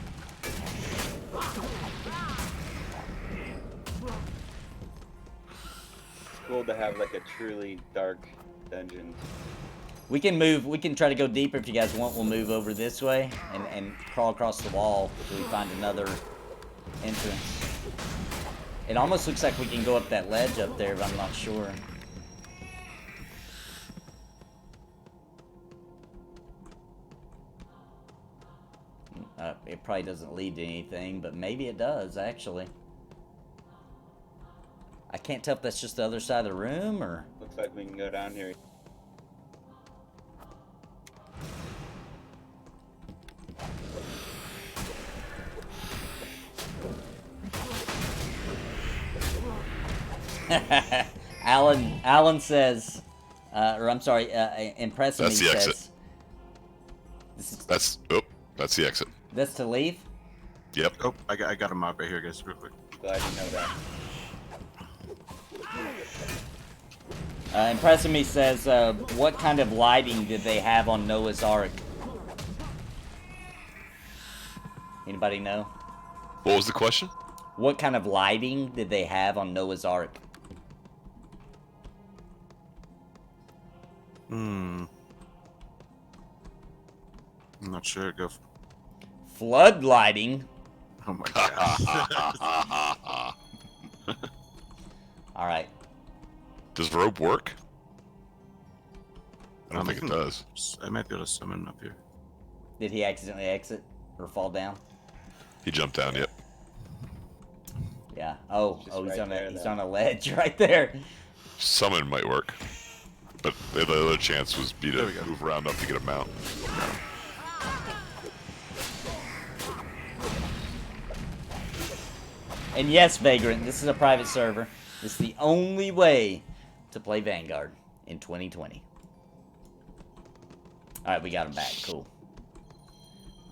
It's cool to have like a truly dark dungeon. We can try to go deeper if you guys want. We'll move over this way and crawl across the wall till we find another entrance. It almost looks like we can go up that ledge up there, but I'm not sure. It probably doesn't lead to anything, but maybe it does, actually. I can't tell if that's just the other side of the room, or... Looks like we can go down here. Alan says, or I'm sorry, Impressing That's Me the says... exit. That's the exit. That's to leave? Yep. Oh, I got a mob right here, guys, real quick. Glad you know that. Impressing Me says, what kind of lighting did they have on Noah's Ark? Anybody know? What was the question? What kind of lighting did they have on Noah's Ark? I'm not sure. Go. Flood lighting. Oh my god. All right. Does rope work? I don't think it does. I might be able to summon him up here. Did he accidentally exit or fall down? He jumped down, yep. Yeah. Oh, Just he's right on there, he's though. on a ledge right there. Summon might work. But the other chance was be to There we go. move around enough to get a mount. And yes, Vagrant, this is a private server. This is the only way to play Vanguard in 2020. Alright, we got him back. Cool.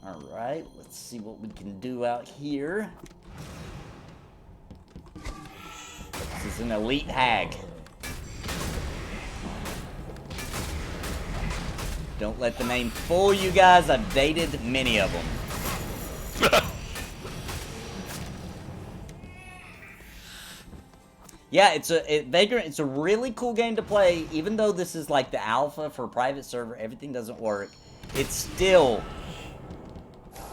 Alright, let's see what we can do out here. This is an elite hag. Don't let the name fool you guys. I've dated many of them. Yeah, Vagrant, it's a really cool game to play. Even though this is like the alpha for a private server, everything doesn't work. It's still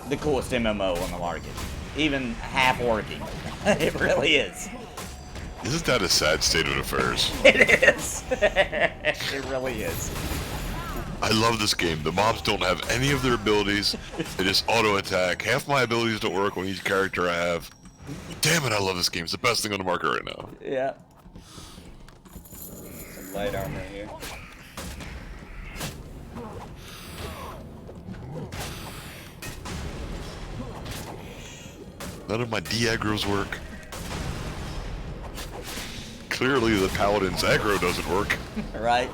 the coolest MMO on the market. Even half working. It really is. Isn't that a sad state of affairs? It is. It really is. I love this game. The mobs don't have any of their abilities. They just auto-attack. Half my abilities don't work on each character I have. Damn it, I love this game. It's the best thing on the market right now. Yeah. Some light armor here. None of my D-aggros work. Clearly the paladin's aggro doesn't work. Right?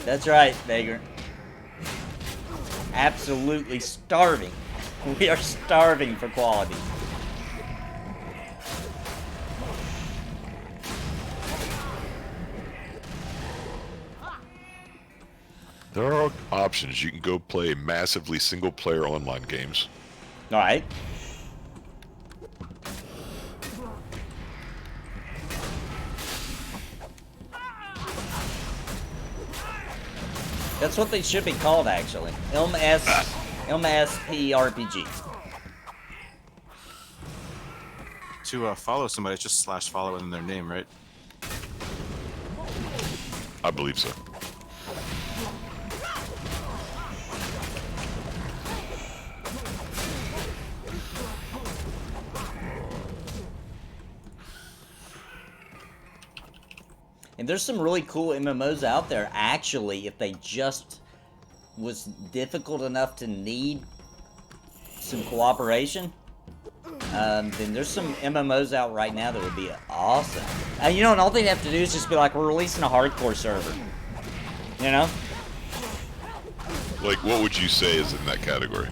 That's right, Vagrant. Absolutely starving. We are starving for quality. There are options. You can go play massively single-player online games. Alright. That's what they should be called, actually. MSP RPG. To follow somebody, it's just /follow in their name, right? I believe so. And there's some really cool MMOs out there, actually, if they just was difficult enough to need some cooperation. Then there's some MMOs out right now that would be awesome. You know, and all they have to do is just be like, we're releasing a hardcore server. You know? Like, what would you say is in that category?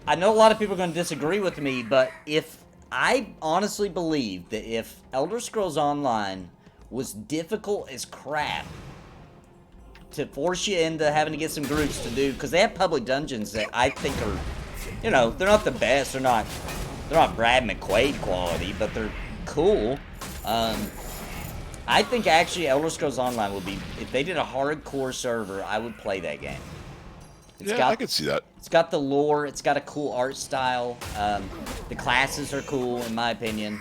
I know a lot of people are going to disagree with me, but if I honestly believe that if Elder Scrolls Online was difficult as crap to force you into having to get some groups to do, because they have public dungeons that I think are, you know, they're not the best, they're not Brad McQuaid quality, but they're cool. I think actually Elder Scrolls Online would be, if they did a hardcore server, I would play that game. I could see that. It's got the lore, it's got a cool art style, the classes are cool in my opinion.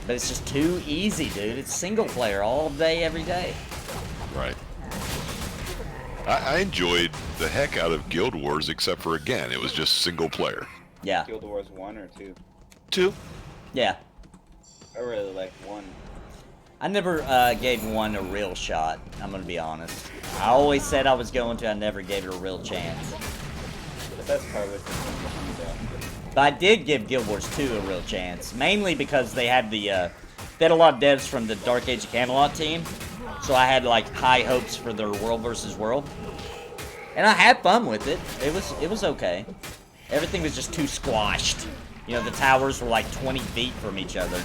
But it's just too easy, dude. It's single player all day, every day. Right. I enjoyed the heck out of Guild Wars, except for, again, it was just single player. Yeah. Guild Wars 1 or 2? 2. Yeah. I really like 1. I never gave one a real shot, I'm gonna be honest. I always said I was going to, I never gave it a real chance. The best part was the comes out. But I did give Guild Wars 2 a real chance, mainly because they had they had a lot of devs from the Dark Age of Camelot team, so I had like high hopes for their World versus World. And I had fun with it. It was okay. Everything was just too squashed. You know, the towers were like 20 feet from each other.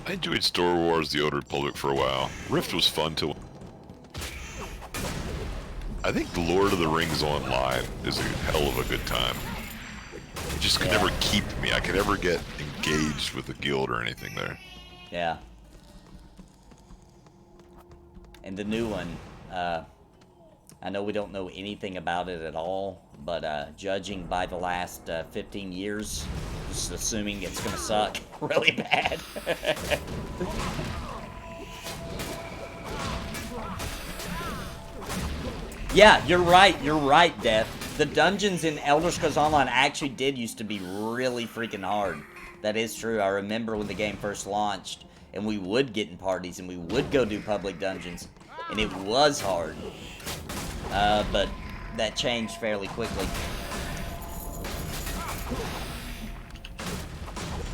I enjoyed Star Wars: The Old Republic for a while. Rift was fun till. I think Lord of the Rings Online is a hell of a good time. It just could never keep me. I could never get engaged with the guild or anything there. Yeah. And the new one, I know we don't know anything about it at all, but judging by the last 15 years, just assuming it's gonna suck really bad. Yeah, you're right, Death. The dungeons in Elder Scrolls Online actually did used to be really freaking hard. That is true. I remember when the game first launched, and we would get in parties, and we would go do public dungeons, and it was hard. But that changed fairly quickly.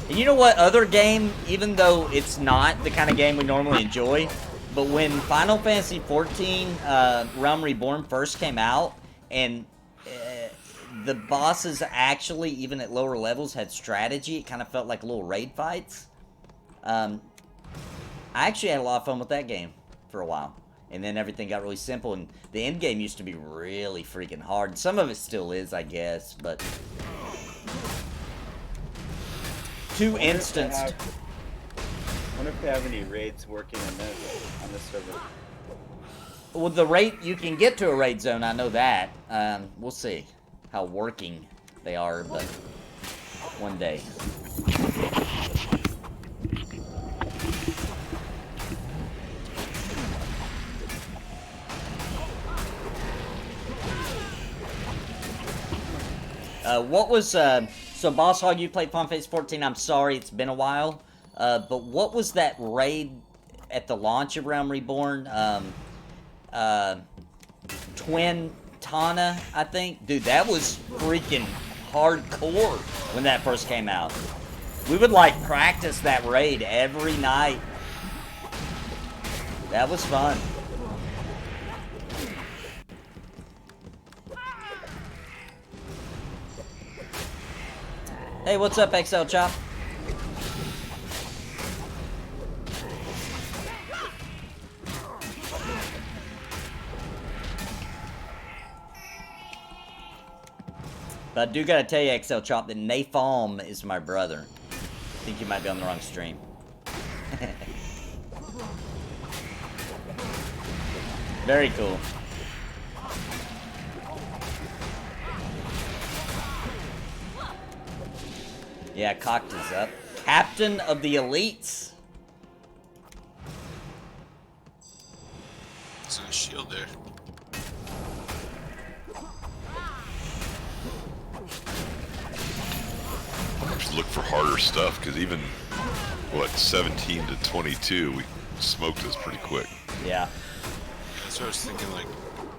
And you know what other game, even though it's not the kind of game we normally enjoy, but when Final Fantasy XIV Realm Reborn first came out, and the bosses actually, even at lower levels, had strategy, it kind of felt like little raid fights. I actually had a lot of fun with that game for a while. And then everything got really simple, and the end game used to be really freaking hard. Some of it still is, I guess, but... Too instanced. I wonder if they have any raids working on this server. Well, the rate you can get to a raid zone, I know that. We'll see how working they are, but one day. What was, so Boss Hog, you played Final Fantasy 14, I'm sorry, it's been a while, but what was that raid at the launch of Realm Reborn? Twin Tana, I think? Dude, that was freaking hardcore when that first came out. We would, like, practice that raid every night. That was fun. Hey, what's up, XL Chop? But I do gotta tell you, XL Chop, that NAPALM is my brother. I think you might be on the wrong stream. Very cool. Yeah, Cocked is up. Captain of the Elites. There's a shield there. I should look for harder stuff, because even, what, 17 to 22, we smoked this pretty quick. Yeah. That's what I was thinking, like,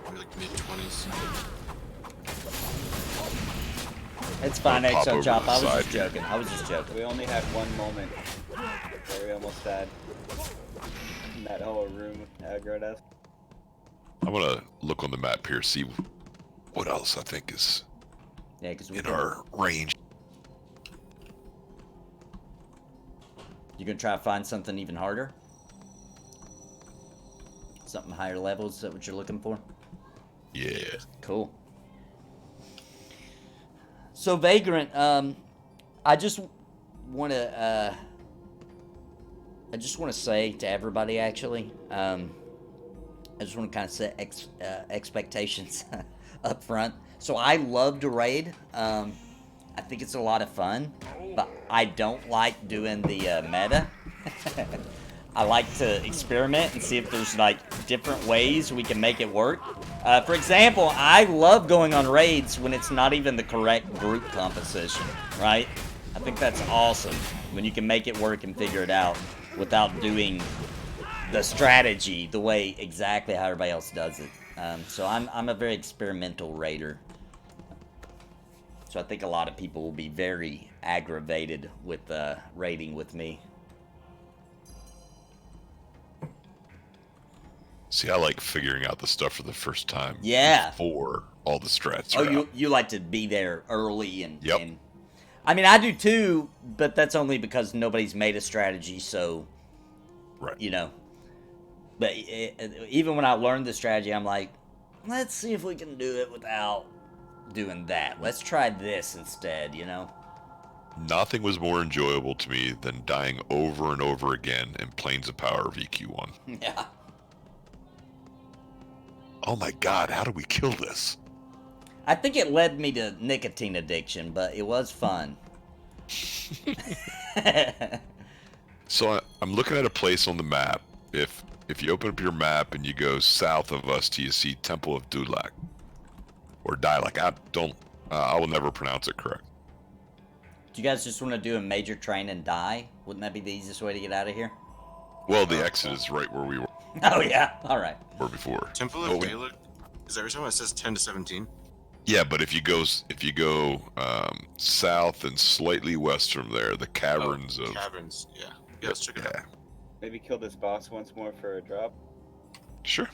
maybe like mid-20s. It's fine, I'll pop XL over Chop. the I was side just here. joking. I was just joking. We only had one moment where we almost died in that whole room aggroed us. I'm gonna look on the map here, see what else I think is Yeah, because we in our range. You gonna try to find something even harder? Something higher levels, is that what you're looking for? Yeah. Cool. So Vagrant, I just want to say to everybody, actually, I just want to kind of set expectations up front. So I love to raid. I think it's a lot of fun, but I don't like doing the meta. I like to experiment and see if there's like different ways we can make it work. For example, I love going on raids when it's not even the correct group composition, right? I think that's awesome when you can make it work and figure it out without doing the strategy the way exactly how everybody else does it. So I'm a very experimental raider. So I think a lot of people will be very aggravated with raiding with me. See, I like figuring out the stuff for the first time. Yeah. Before all the strats Oh, are out. you like to be there early and. Yep. And, I mean, I do too, but that's only because nobody's made a strategy, so. Right. You know. But even when I learned the strategy, I'm like, let's see if we can do it without doing that. Let's try this instead, you know? Nothing was more enjoyable to me than dying over and over again in Planes of Power VQ1. Yeah. Oh my god, how do we kill this? I think it led me to nicotine addiction, but it was fun. So I'm looking at a place on the map. If you open up your map and you go south of us, do you see Temple of Dulak? Or Dilak? I will never pronounce it correct. Do you guys just want to do a major train and die? Wouldn't that be the easiest way to get out of here? Well, the exit is right where we Oh, yeah. All right. were before. Temple of Dalek. Is that what you're talking about? It says 10 to 17. Yeah, but if you go south and slightly west from there, the caverns of Caverns. Yeah. Yeah, let's check it out. Maybe kill this boss once more for a drop. Sure.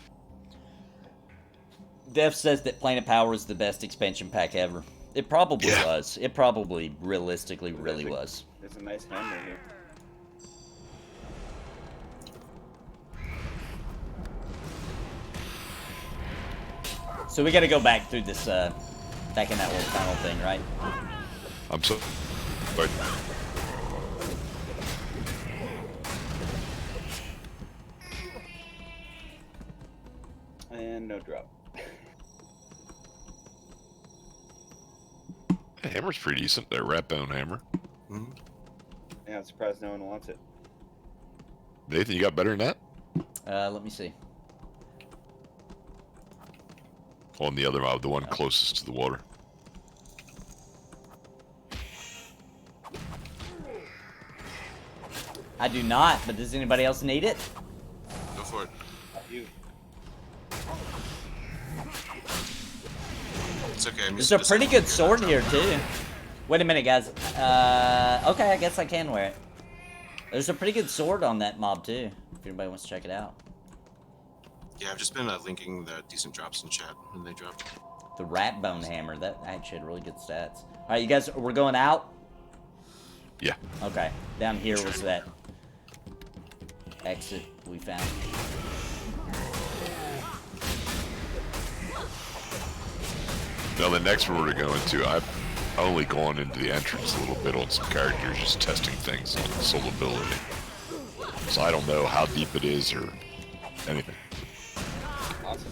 Dev says that Plane of Power is the best expansion pack ever. It probably Yeah. was. It probably, realistically, really was. There's a nice hammer here. So we gotta go back through this, back in that little tunnel thing, right? I'm so. But And no drop. the hammer's pretty decent. That rat bone hammer. Mhm. Yeah, I'm surprised no one wants it. Nathan, you got better than that? Let me see. On the other mob, the one closest to the water. I do not, but does anybody else need it? Go for it. You. It's okay. I'm There's used a to this pretty one good here, sword that's here, all. too. Wait a minute, guys. Okay, I guess I can wear it. There's a pretty good sword on that mob, too, if anybody wants to check it out. Yeah, I've just been linking the decent drops in chat when they drop. The rat bone hammer, that actually had really good stats. Alright, you guys, we're going out? Yeah. Okay, down here was that exit we found. Now the next one we're going to, I've only gone into the entrance a little bit on some characters, just testing things on soloability. So I don't know how deep it is or anything. Awesome.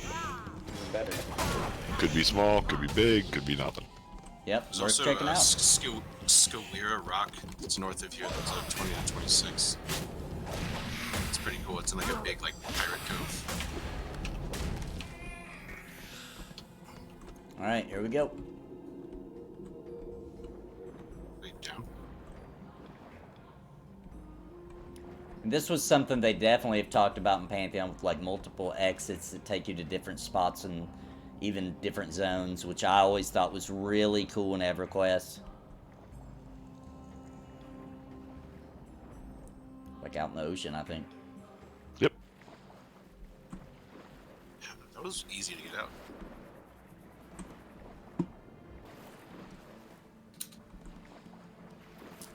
Even better. Could be small, could be big, could be nothing. Yep, There's worth also checking out. Skawira Rock that's north of here. That's 20 to 26. It's pretty cool. It's in like a big like pirate cove. Alright, here we go. Wait, down. And this was something they definitely have talked about in Pantheon with like multiple exits that take you to different spots and even different zones, which I always thought was really cool in EverQuest. Like out in the ocean, I think. Yep. Yeah, that was easy to get out.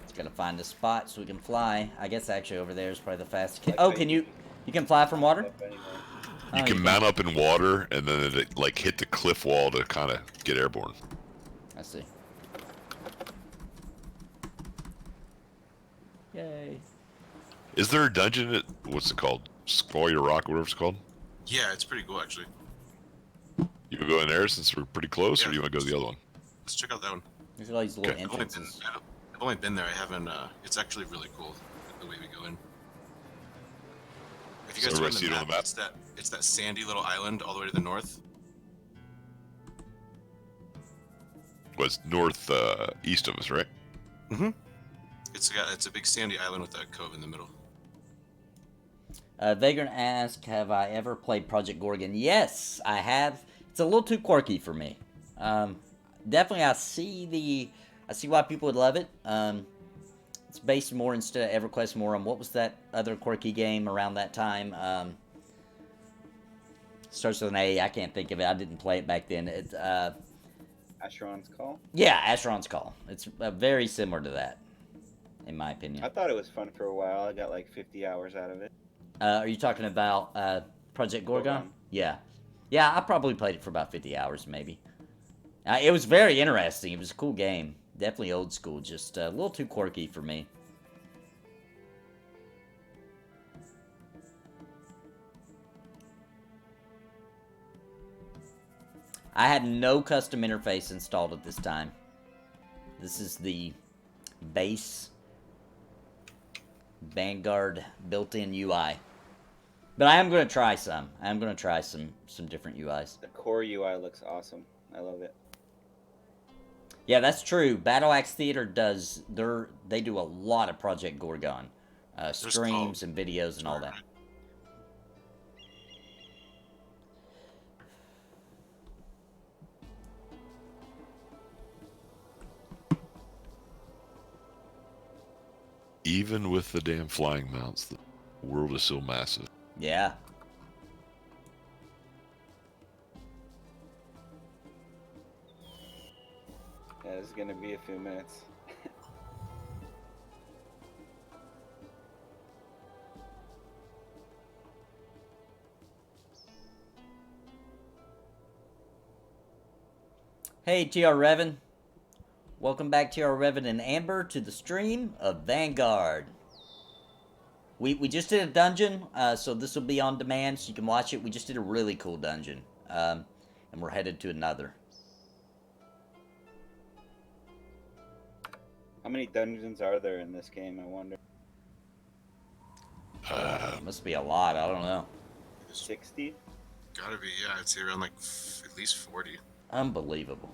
Just gotta find a spot so we can fly. I guess actually over there is probably the fastest. Oh, can you can fly from water? Up anyway. Oh, You can mount up in water and then it, like hit the cliff wall to kind of get airborne. I see. Yay. Is there a dungeon at, what's it called? Square Rock, whatever it's called? Yeah, it's pretty cool actually. You can go in there since we're pretty close, or Yeah. do you want to go to the other one? Let's check out that one. There's all these little Okay. entrances. I've only been there. I haven't. It's actually really cool the way we go in. If you So guys everybody look see it on the map? it's that sandy little island all the way to the north. Was north east of us, right? Mm-hmm. It's a big sandy island with that cove in the middle. Vagrant asked, have I ever played Project Gorgon? Yes, I have. It's a little too quirky for me. Definitely, I see why people would love it. It's based more instead of EverQuest more on what was that other quirky game around that time? Starts with an A. I can't think of it. I didn't play it back then. It's Asheron's Call? yeah, Asheron's Call. It's very similar to that, in my opinion. I thought it was fun for a while. I got like 50 hours out of it. Are you talking about Project Gorgon? Yeah. Yeah, I probably played it for about 50 hours, maybe. It was very interesting. It was a cool game. Definitely old school, just a little too quirky for me. I had no custom interface installed at this time. This is the base Vanguard built-in UI. But I am going to try some. I am going to try some different UIs. The core UI looks awesome. I love it. Yeah, that's true. Battle Axe Theater does. They do a lot of Project Gorgon streams and videos and all that. Even with the damn flying mounts, the world is still massive. Yeah. Yeah, it's gonna be a few minutes. Hey, TR Revan. Welcome back, TR Revan and Amber, to the stream of Vanguard. We just did a dungeon, so this will be on demand, so you can watch it. We just did a really cool dungeon, and we're headed to another. How many dungeons are there in this game, I wonder? Must be a lot, I don't know. 60? Gotta be, yeah. I'd say around like at least 40. Unbelievable.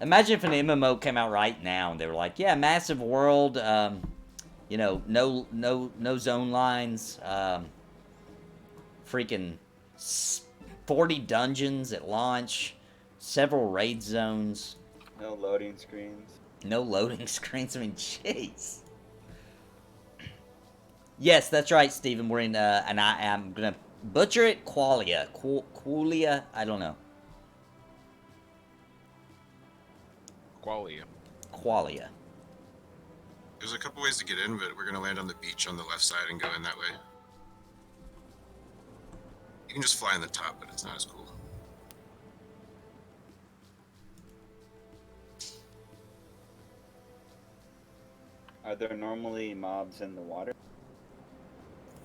Imagine if an MMO came out right now and they were like, yeah, massive world, you know, no zone lines, freaking 40 dungeons at launch, several raid zones. No loading screens. No loading screens. I mean, jeez. Yes, that's right, Steven. We're in, and I am gonna butcher it. Qualia. Qualia. I don't know. Qualia. There's a couple ways to get in, but we're gonna land on the beach on the left side and go in that way. You can just fly on the top, but it's not as cool. Are there normally mobs in the water?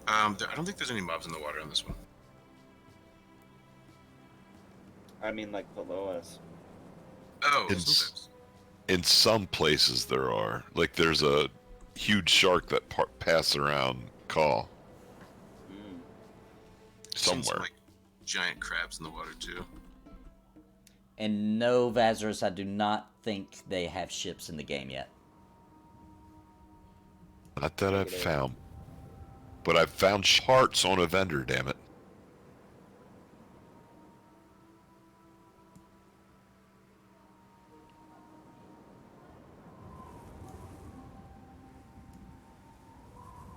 I don't think there's any mobs in the water on this one. I mean, like below us. Oh, It's- In some places there are. Like there's a huge shark that passes around Call. Mm. Some Somewhere. like giant crabs in the water too. And no, Vazarus, I do not think they have ships in the game yet. Not that I've found. But I've found charts on a vendor, damn it.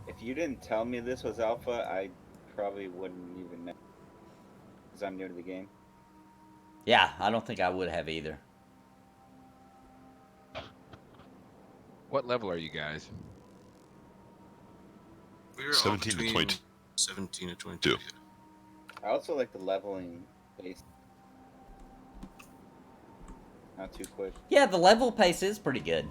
If you didn't tell me this was alpha, I probably wouldn't even know. Because I'm new to the game. Yeah, I don't think I would have either. What level are you guys? We were 17 to all between 22. 17 to 22. Two. I also like the leveling pace. Not too quick. Yeah, the level pace is pretty good.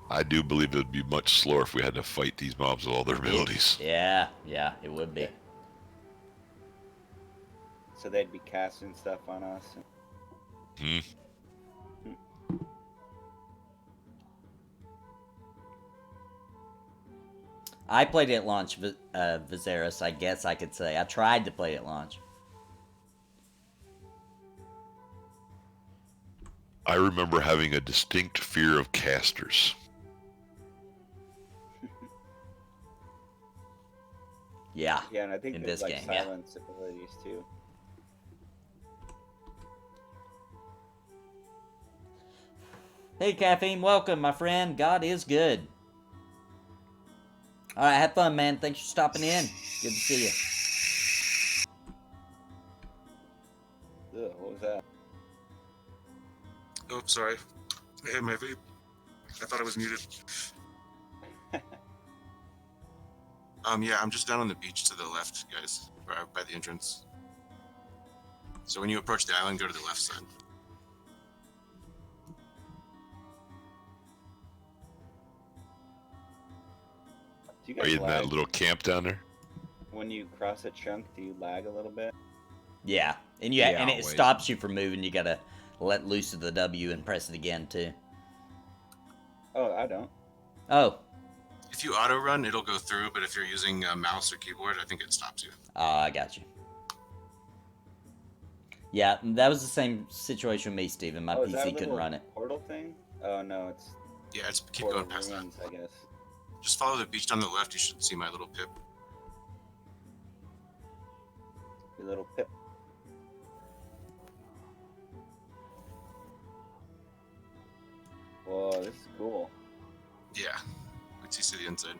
I do believe it would be much slower if we had to fight these mobs with all their abilities. Yeah, it would be. So they'd be casting stuff on us. Hmm. I played it at launch, Viserys, I guess I could say. I tried to play it at launch. I remember having a distinct fear of casters. Yeah. Yeah, and I think In there's this like game, yeah. silence abilities too. Hey, Caffeine, welcome, my friend. God is good. All right, have fun, man. Thanks for stopping in. Good to see you. Ugh, what was that? Oh, sorry. I had my vape. I thought I was muted. Yeah, I'm just down on the beach to the left, guys, by the entrance. So when you approach the island, go to the left side. Do you Are guys you in that lag? little camp down there? When you cross a chunk, do you lag a little bit? Yeah, and Yeah, and it always. stops you from moving. You gotta let loose of the W and press it again too. Oh, I don't. Oh, If you auto run, it'll go through, but if you're using a mouse or keyboard, I think it stops you. I got you. Yeah, that was the same situation with me, Steven. My Oh, is that a PC couldn't little run it. portal thing? Oh no, it's Yeah, it's keep portal going past that. ruins, I guess. Just follow the beach down the left. You should see my little pip. Your little pip. Whoa, this is cool. Yeah. Wait till you see the inside.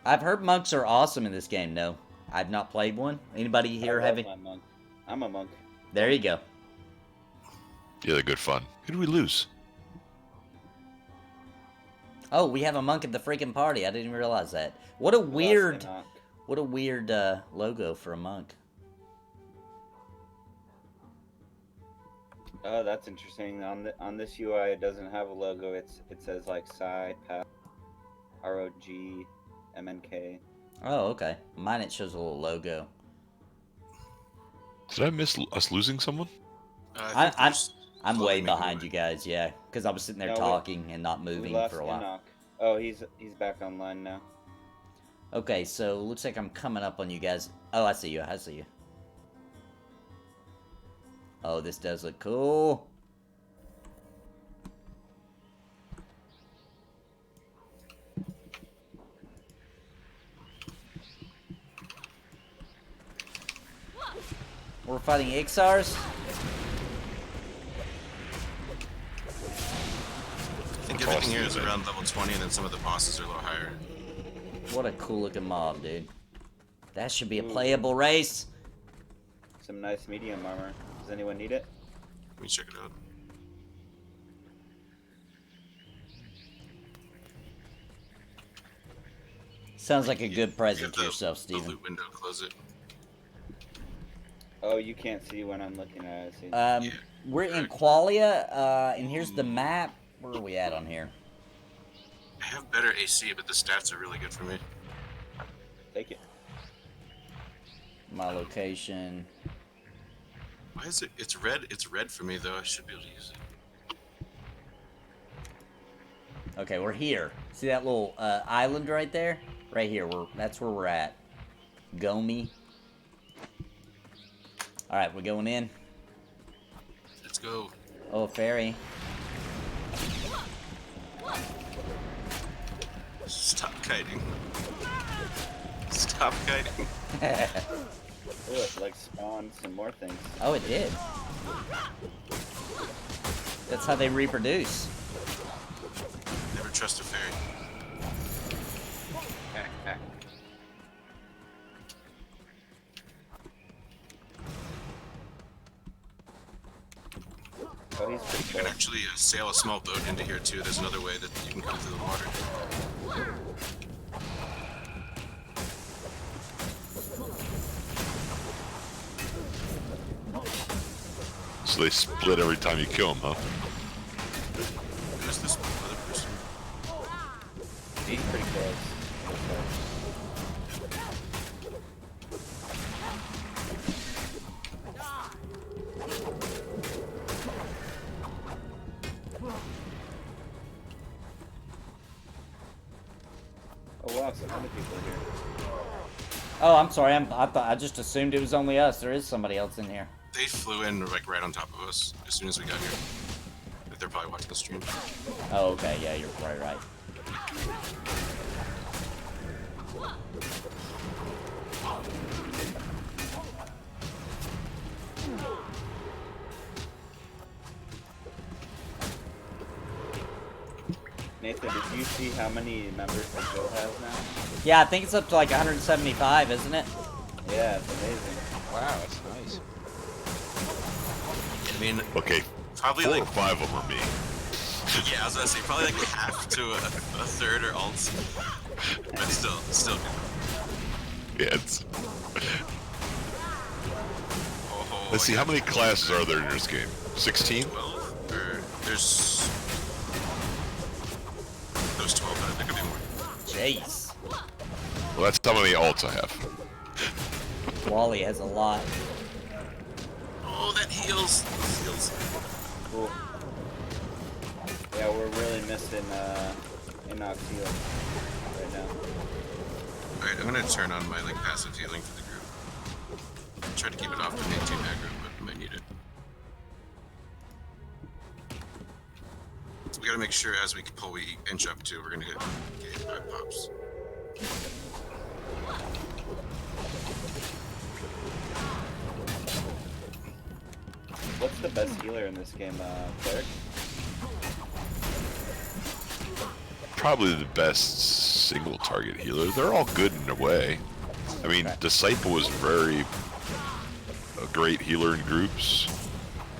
I've heard monks are awesome in this game. No, I've not played one. Anybody here I love have? my monk. I'm a monk. There you go. Yeah, they're good fun. Who did we lose? Oh, we have a monk at the freaking party. I didn't even realize that. What a We lost weird, the knock. what a weird logo for a monk. Oh, that's interesting. On this UI, it doesn't have a logo. It says like side path, ROG, MNK. Oh, okay. Mine it shows a little logo. Did I miss us losing someone? I think there's I'm slowly way making behind way. you guys, yeah, because I was sitting there No, we- talking and not We moving lost for a while. Enoch. Oh, he's back online now. Okay, so looks like I'm coming up on you guys. Oh, I see you. I see you. Oh, this does look cool. We're fighting Ixars? I think everything here is around level 20, and then some of the bosses are a little higher. What a cool looking mob, dude. That should be a playable race. Some nice medium armor. Does anyone need it? Let me check it out. Sounds like a good You present have to yourself, the Steven. loot window, close it. Oh, you can't see when I'm looking at it. See? Yeah. We're in Qualia, and here's the map. Where are we at on here? I have better AC, but the stats are really good for me. Take it. My location. Why is it? It's red. It's red for me though. I should be able to use it. Okay, we're here. See that little island right there? Right here. That's where we're at. Gomi. All right, we're going in. Let's go. Oh, ferry. Stop kiting. Stop kiting. Oh, it like spawned some more things. Oh, it did. That's how they reproduce. Never trust a fairy. Oh, he's pretty You can close. actually sail a small boat into here too. There's another way that you can come through the water. So they split every time you kill them, huh? Who's this other person? He's pretty close. Oh wow, some other people here. Oh, I'm sorry. I just assumed it was only us. There is somebody else in here. They flew in like right on top of us as soon as we got here. Like, they're probably watching the stream. Oh, okay. Yeah, you're right. Nathan, did you see how many members the guild has now? Yeah, I think it's up to like 175, isn't it? Yeah, it's amazing. Wow, that's nice. I mean, Okay, probably 4 like, or 5 of them are me. yeah, I was gonna say probably like half to a third are alts, but still good. Yeah, it's... Oh, Let's see, yeah. how many classes are there in this game? 16? 12? Or there's 12, but there could be more. Jeez. Well, that's how many alts I have. Wally has a lot. Oh, that heals. Cool. Yeah, we're really missing Inox heal right now. Alright, I'm gonna turn on my like passive healing for the group. Try to keep it off to maintain aggro, but I might need it. So we gotta make sure as we pull, we inch up too. We're gonna get hit by pops. What's the best healer in this game, Cleric? Probably the best single target healer. They're all good in a way. I mean, Disciple is a great healer in groups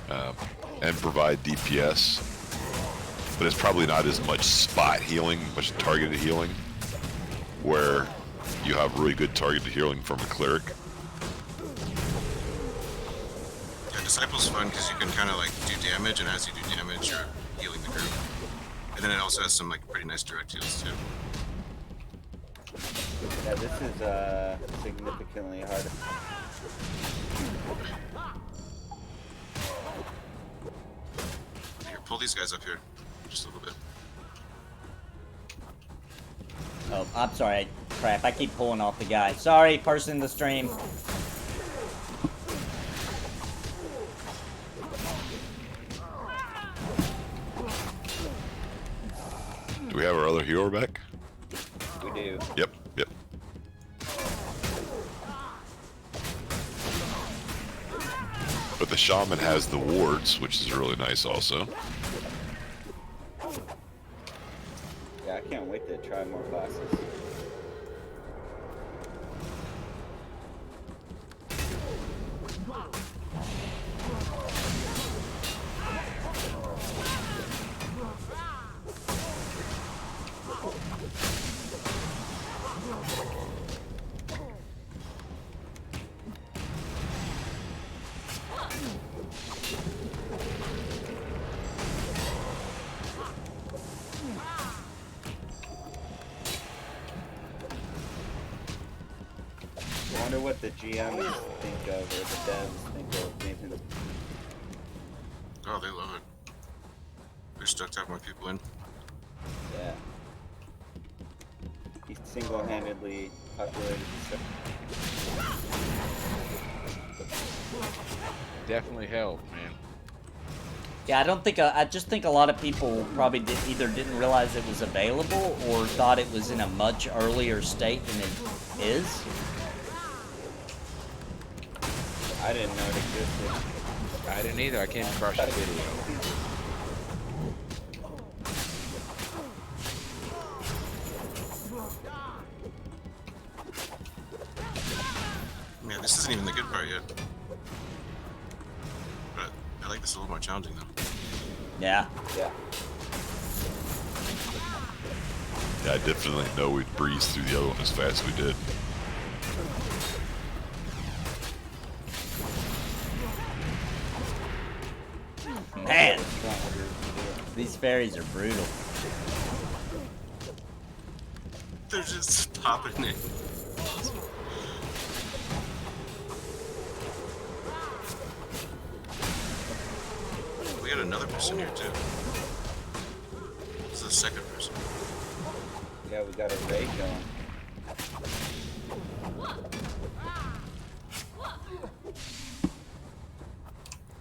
and provide DPS, but it's probably not as much spot healing, much targeted healing, where you have really good targeted healing from a cleric. Yeah, Disciple's fun because you can kind of like do damage, and as you do damage, you're healing the group. And then it also has some like pretty nice direct heals too. Yeah, this is significantly harder. Here, pull these guys up here, just a little bit. Oh, I'm sorry. Crap, I keep pulling off the guy. Sorry, person in the stream. Do we have our other hero back? We do. Yep. But the shaman has the wards, which is really nice also. Yeah, I can't wait to try more classes. I wonder what the GMs think of, or the devs think of Nathan. Oh, they love it. They're stoked to have more people in. Yeah. He single-handedly populated the Definitely helped, man. Yeah, I just think a lot of people probably either didn't realize it was available or thought it was in a much earlier state than it is. I didn't know it existed. I didn't either. I came across the video. Man, this isn't even the good part yet. But I like this a little more challenging though. Yeah. Yeah. Yeah, I definitely know we'd breeze through the other one as fast as we did. Man, these fairies are brutal. They're just popping it. We got another person here too. This is the second person. Yeah, we got a raid going.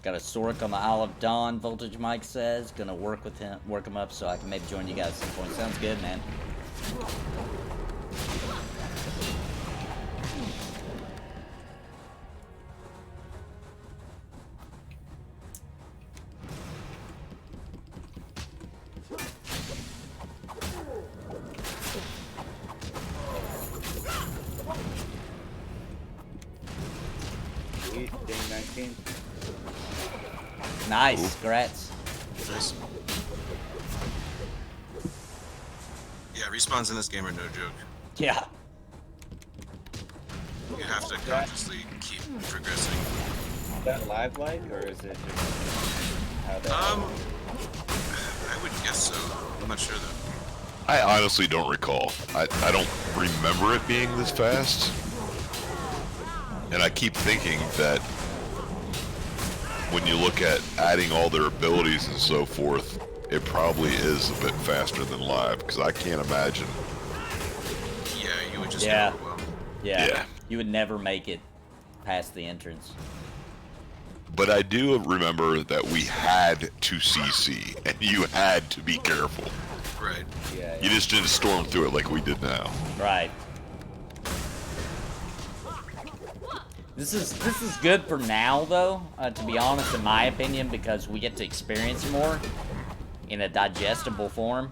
Got a Sork on the Isle of Dawn, Voltage Mike says. Gonna work him up so I can maybe join you guys at some point. Sounds good, man. 19. Nice, Ooh. congrats. Nice. Yeah, respawns in this game are no joke. Yeah. You have to consciously keep progressing. Is that live like, or is it just how that? I would guess so. I'm not sure though. I honestly don't recall. I don't remember it being this fast. And I keep thinking that when you look at adding all their abilities and so forth, it probably is a bit faster than live, because I can't imagine. Yeah, you would just Yeah. get overwhelmed. Yeah. Yeah. You would never make it past the entrance. But I do remember that we had to CC, and you had to be careful. Right. Yeah. You just didn't storm through it like we did now. Right. This is good for now, though, to be honest, in my opinion, because we get to experience more in a digestible form.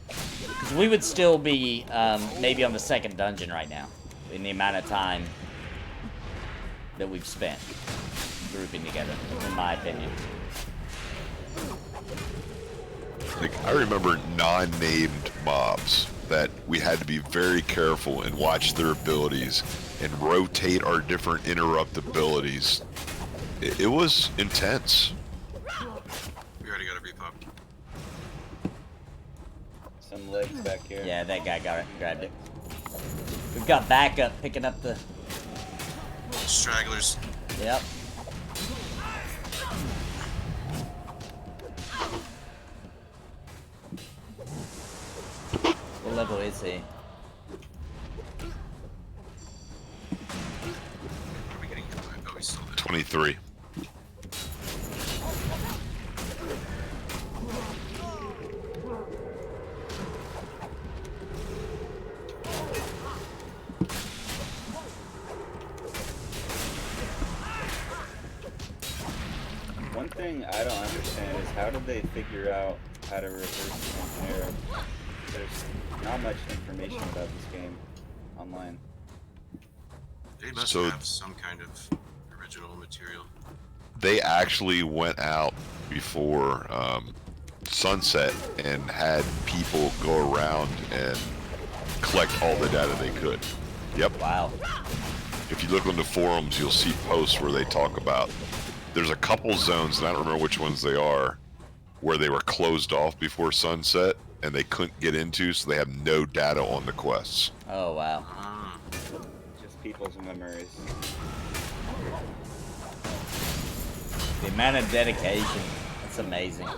Because we would still be maybe on the second dungeon right now, in the amount of time that we've spent grouping together, in my opinion. Like, I remember non-named mobs that we had to be very careful and watch their abilities and rotate our different interrupt abilities. It was intense. We already got a repop. Some legs back here. Yeah, that guy grabbed it. We've got backup picking up the... Stragglers. Yep. What level is he? Are we getting hit by? Oh, he's still there. 23. One thing I don't understand is how did they figure out how to reverse engineer? There's not much information about this game online. They must So- have some kind of original material. They actually went out before sunset and had people go around and collect all the data they could. Yep. Wow. If you look on the forums, you'll see posts where they talk about there's a couple zones, and I don't remember which ones they are, where they were closed off before sunset and they couldn't get into, so they have no data on the quests. Oh, wow. Ah, Just people's memories. The amount of dedication. That's amazing.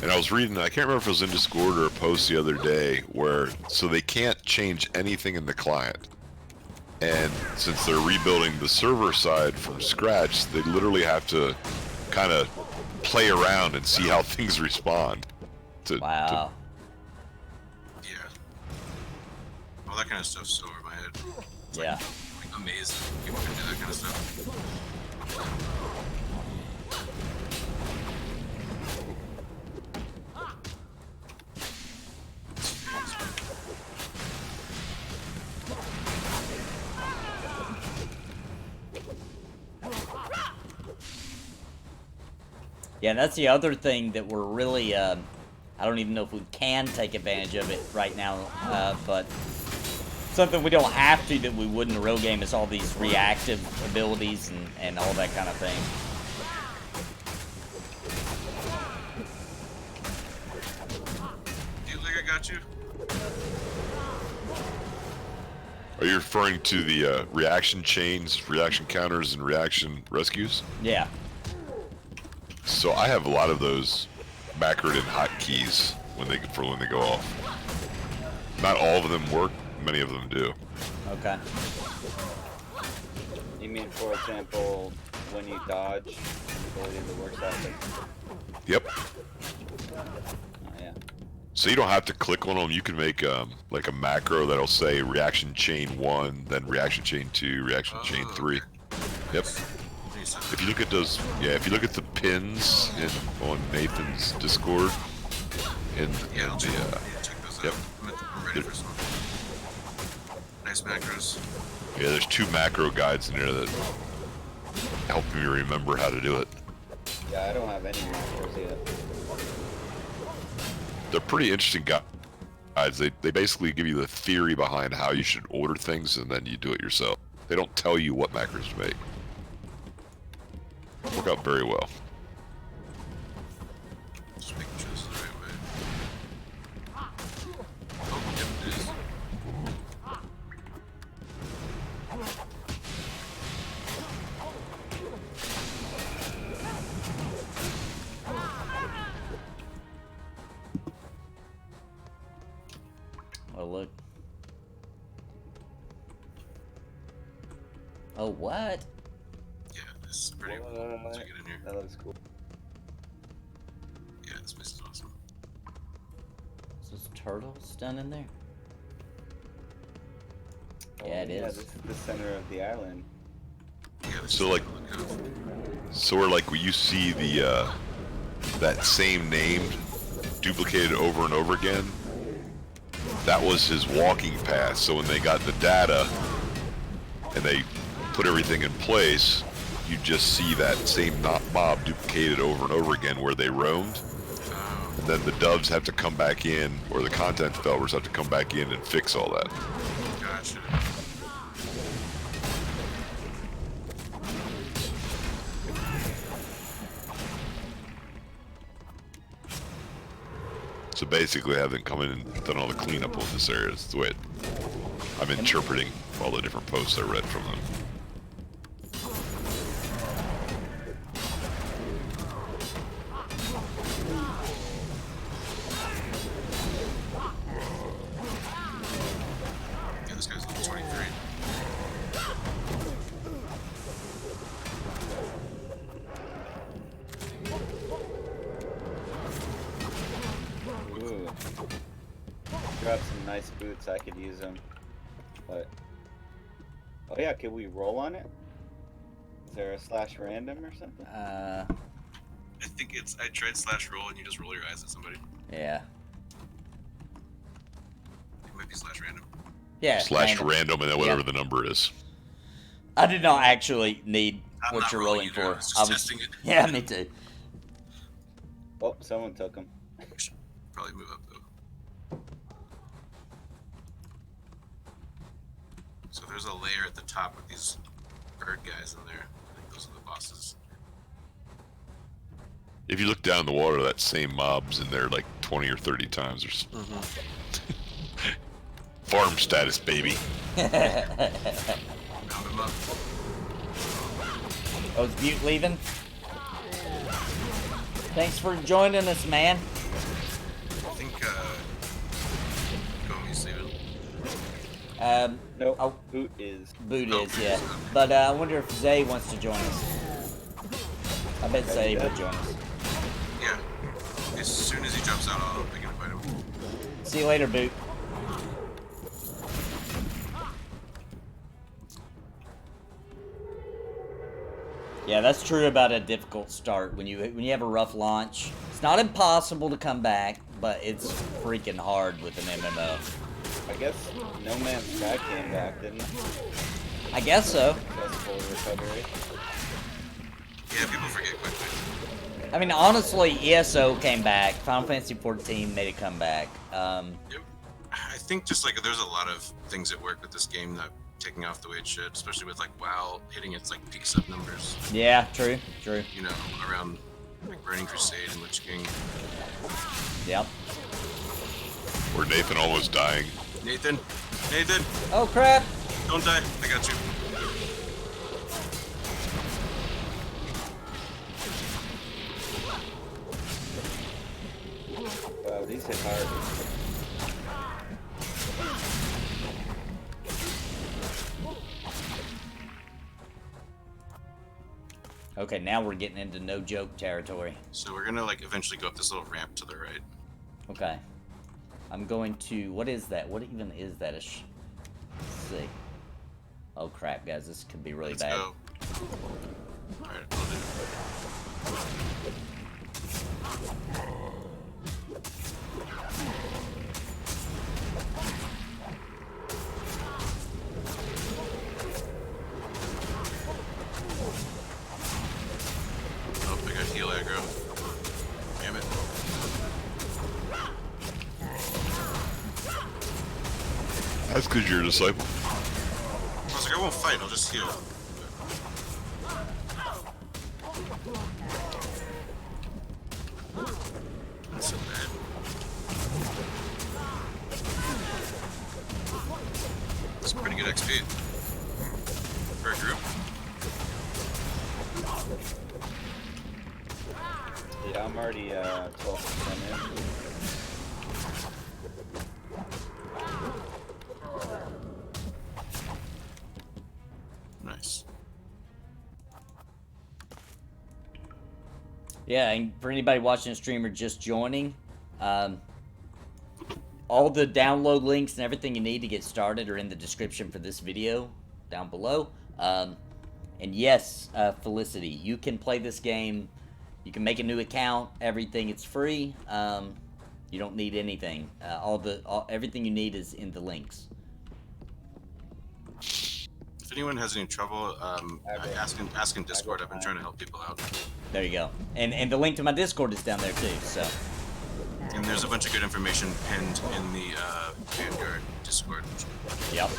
And I was reading, I can't remember if it was in Discord or a post the other day, where, so they can't change anything in the client. And since they're rebuilding the server side from scratch, they literally have to kind of play around and see how things respond. Wow. yeah. All that kind of stuff's so over my head. It's Yeah. like amazing people can do that kind of stuff. Yeah, that's the other thing that we're really, I don't even know if we can take advantage of it right now, but something we don't have to that we would in a real game is all these reactive abilities and all that kind of thing. Do you think I got you? Are you referring to the reaction chains, reaction counters, and reaction rescues? Yeah. So I have a lot of those macroed in hotkeys when they go off. Not all of them work, many of them do. Okay. You mean, for example, when you dodge, the ability that works out like, Yep. oh yeah. So you don't have to click on them. You can make like a macro that'll say reaction chain 1, then reaction chain 2, reaction chain 3. Yep. If you look at those, yeah, if you look at the pins on Nathan's Discord, Yeah, I'll check those yep. out. I'm ready Yep. for some. I Nice macros. Yeah, there's 2 macro guides in there that help me remember how to do it. Yeah, I don't have any macros yet. They're pretty interesting guides. They basically give you the theory behind how you should order things, and then you do it yourself. They don't tell you what macros to make. Work out very well. Just making sure this is the right way. Oh, yep, it is. Oh, look. Oh, what? Yeah, this is pretty cool. Once we get in here. That looks cool. Yeah, this place is awesome. Is this turtles down in there? Oh, Yeah, it yeah, is. this is the center of the island. Yeah, this So, is like- the cove. So where like when you see the that same name duplicated over and over again, that was his walking path. So when they got the data and they put everything in place, you just see that same mob duplicated over and over again where they roamed. And then the devs have to come back in, or the content developers have to come back in and fix all that. Gotcha. So basically, have them come in and done all the cleanup on this area. That's the way I'm interpreting all the different posts I read from them. Yeah, this guy's level 23. Ooh. Grab some nice boots, I could use them. But oh yeah, could we roll on it? Is there a slash random or something? I think it's. I tried slash roll and you just roll your eyes at somebody. Yeah. It might be slash random. Yeah. Slash random. random and then whatever Yep. the number is. I did not actually need I'm what not you're rolling rolling either, for. I was just testing it. Yeah, me too. Oh, someone took them. We should probably move up though. So there's a layer at the top with these bird guys in there. I think those are the bosses. If you look down in the water, that same mob's in there like 20 or 30 times. There's farm status, baby. Round them up. Oh, is Butte leaving? Thanks for joining us, man. I think Gomi's leaving. Nope. Oh. Boot is. Boot Oh, is, yeah. But I wonder if Zay wants to join us. I bet Zay would join us. Yeah. As soon as he jumps out, I can invite him. See you later, Boot. Yeah, that's true about a difficult start. When you have a rough launch, it's not impossible to come back, but it's freaking hard with an MMO. I guess No Man's Sky came back, didn't it? I guess so. Successful recovery. Yeah, people forget quickly. I mean, honestly, ESO came back. Final Fantasy 14 made a comeback. Yep. I think just like there's a lot of things that work with this game that taking off the way it should, especially with like WoW hitting its like peak sub numbers. Yeah, true, true. You know, around like Burning Crusade and Lich King. Yep. Where Nathan almost dying. Nathan, Nathan, Oh crap! don't die. I got you. Wow, these hit hard. Okay, now we're getting into no joke territory. So we're gonna like eventually go up this little ramp to the right. Okay. I'm going to... What is that? What even is that? Let's see. Oh crap, guys. This could be really Let's bad. go. Alright, I'll do it. That's because you're a disciple. I was like, I won't fight, I'll just heal. Not so bad. It's pretty good XP. For a group. Yeah, I'm already 12% in. Nice. Yeah, and for anybody watching the stream or just joining, all the download links and everything you need to get started are in the description for this video down below. And yes, Felicity, you can play this game. You can make a new account. Everything, it's free. You don't need anything. Everything you need is in the links. If anyone has any trouble, ask in Discord. I've been trying to help people out. There you go. And the link to my Discord is down there too. So. And there's a bunch of good information pinned in the Vanguard Discord. Yep.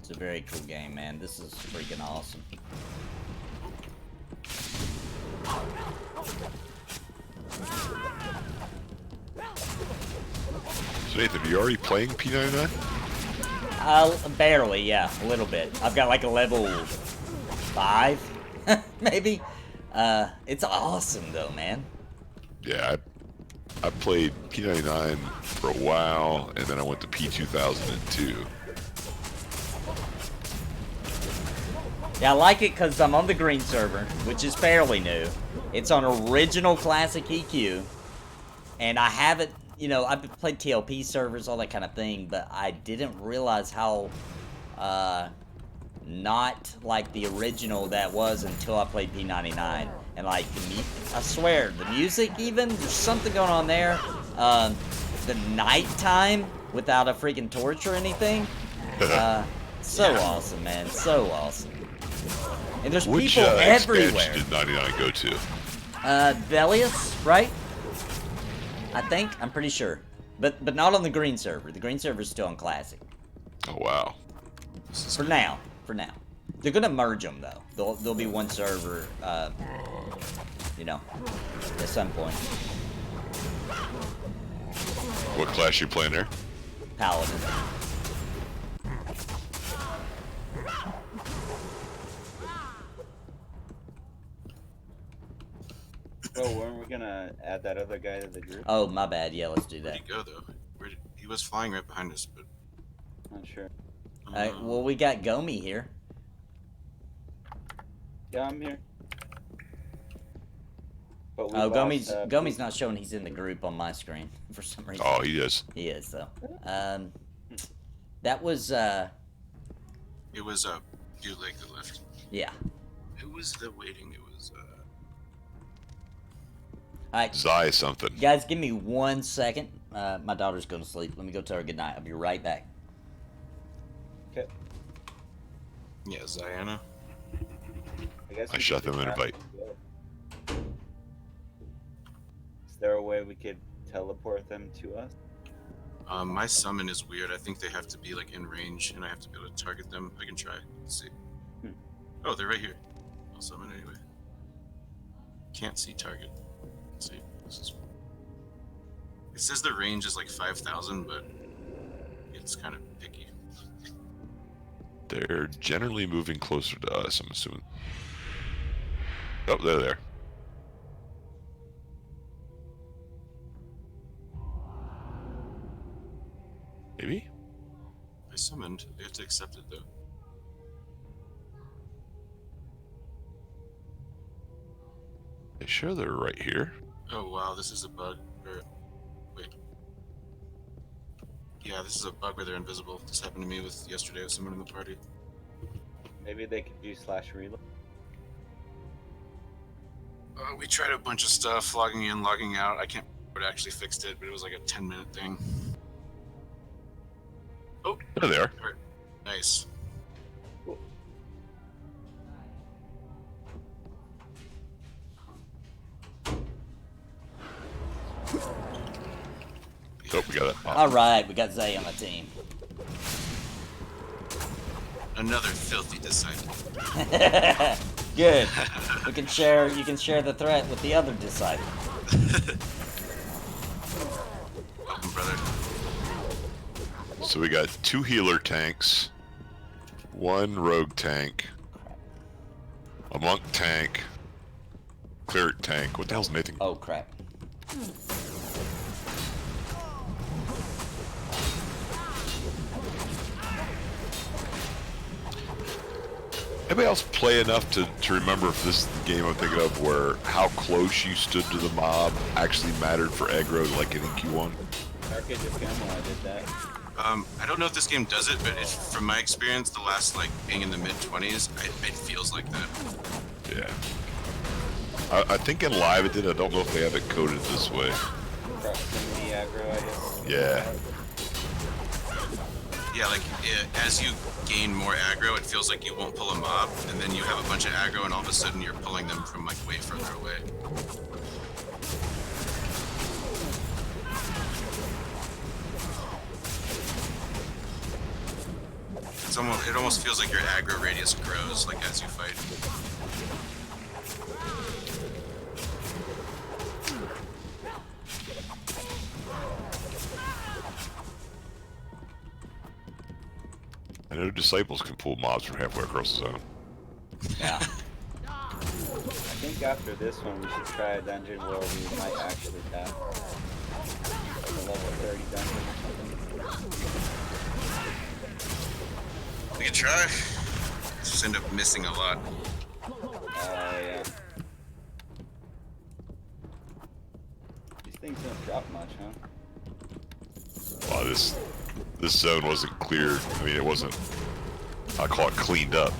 It's a very cool game, man. This is freaking awesome. So Nathan, are you already playing P99? Barely, yeah, a little bit. I've got like a level 5, maybe. It's awesome though, man. Yeah, I played P99 for a while, and then I went to P2002. Yeah, I like it because I'm on the green server, which is fairly new. It's on original classic EQ, and I haven't, you know, I've played TLP servers, all that kind of thing, but I didn't realize how not like the original that was until I played P99. And like, I swear, the music even, there's something going on there. The nighttime without a freaking torch or anything. So awesome, man, so awesome. And there's Which people everywhere. expansion did 99 go to? Velius, right? I think, I'm pretty sure. But not on the green server. The green server is still on classic. Oh, wow. For now. They're gonna merge them though. There'll be one server, you know, at some point. What class you playing there? Paladin. Oh, weren't we gonna add that other guy to the group? Oh, my bad. Yeah, let's do Where'd that. he go though? He was flying right behind us, but. Not sure. Alright, well, we got Gomi here. Yeah, I'm here. But we Oh, lost, Gomi's not showing he's in the group on my screen for some reason. Oh, he is. He is, though. That was, It was Bootleg that left. yeah. It was the waiting. It was Alright, Zai something. guys, give me 1 second. My daughter's going to sleep. Let me go tell her good night. I'll be right back. Okay. yeah, Ziana. guess I we shot could them an grab invite. them. Is there a way we could teleport them to us? My summon is weird. I think they have to be like in range, and I have to be able to target them. I can try. Let's see. Oh, they're right here. I'll summon anyway. Can't see target. Let's see. It says the range is like 5,000, but it's kind of picky. They're generally moving closer to us, I'm assuming. Oh, they're there. Maybe? I summoned. They have to accept it though. They sure they're right here. Oh wow, this is a bug. Or, wait. Yeah, this is a bug where they're invisible. This happened to me yesterday with someone in the party. Maybe they could do /reload. We tried a bunch of stuff, logging in, logging out. I can't remember what actually fixed it, but it was like a 10-minute thing. Oh, There they are. nice. Oh, we got it. All right, we got Zay on the team. Another filthy disciple. Good. We can share. You can share the threat with the other disciple. Welcome, brother. So we got 2 healer tanks, 1 rogue tank, a monk tank, cleric tank. What the hell's Nathan? Oh crap. Anybody else play enough to remember if this is the game I'm thinking of where how close you stood to the mob actually mattered for aggro, like in Q1? Arcade of Gamma, I did that. I don't know if this game does it, but from my experience, the last being in the mid-20s, it feels like that. Yeah. I think in live it did. I don't know if they have it coded this way. Proximity aggro, I guess. Yeah. Yeah, as you gain more aggro, it feels like you won't pull a mob, and then you have a bunch of aggro, and all of a sudden you're pulling them from way further away. It almost feels like your aggro radius grows as you fight. I know disciples can pull mobs from halfway across the zone. Yeah. I think after this one, we should try a dungeon where we might actually tap. Like a level 30 dungeon or something. We can try. Just end up missing a lot. Yeah. These things don't drop much, huh? Wow, this zone wasn't cleared. I mean, it wasn't. I call it cleaned up.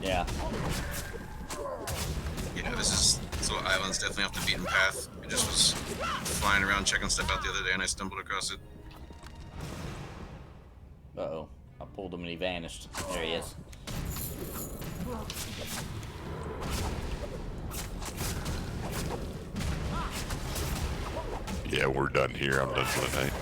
Yeah. Yeah, this little island's definitely off the beaten path. I just was flying around checking stuff out the other day, and I stumbled across it. Uh-oh. I pulled him and he vanished. There he is. Yeah, we're done here. I'm done for the night.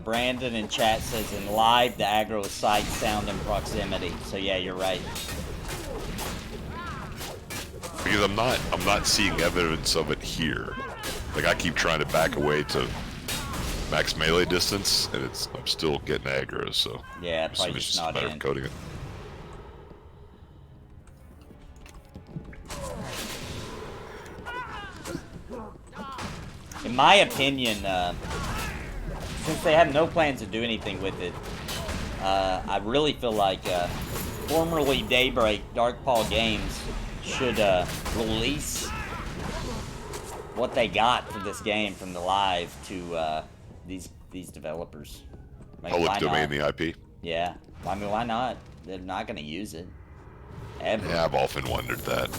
Brandon in chat says in live the aggro is sight, sound, and proximity. So yeah, you're right. Because I'm not seeing evidence of it here. Like I keep trying to back away to max melee distance, and I'm still getting aggro. So yeah, it's probably just a not matter in. of coding it. In my opinion, since they have no plans to do anything with it, I really feel like formerly Daybreak Darkpaw Games should release what they got for this game from the live to these developers. Like, Public domain, the IP. Yeah, I mean, why not? They're not going to use it ever. Yeah, I've often wondered that.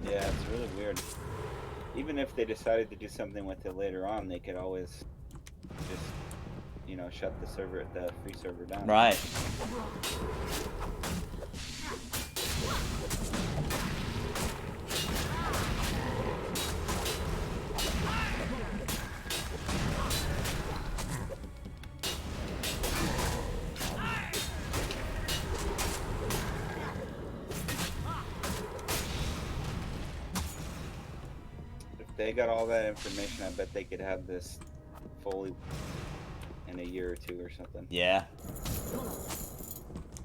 Yeah, it's really weird. Even if they decided to do something with it later on, they could always just, shut the free server down. Right. they got all that information, I bet they could have this fully in a year or two or something. Yeah.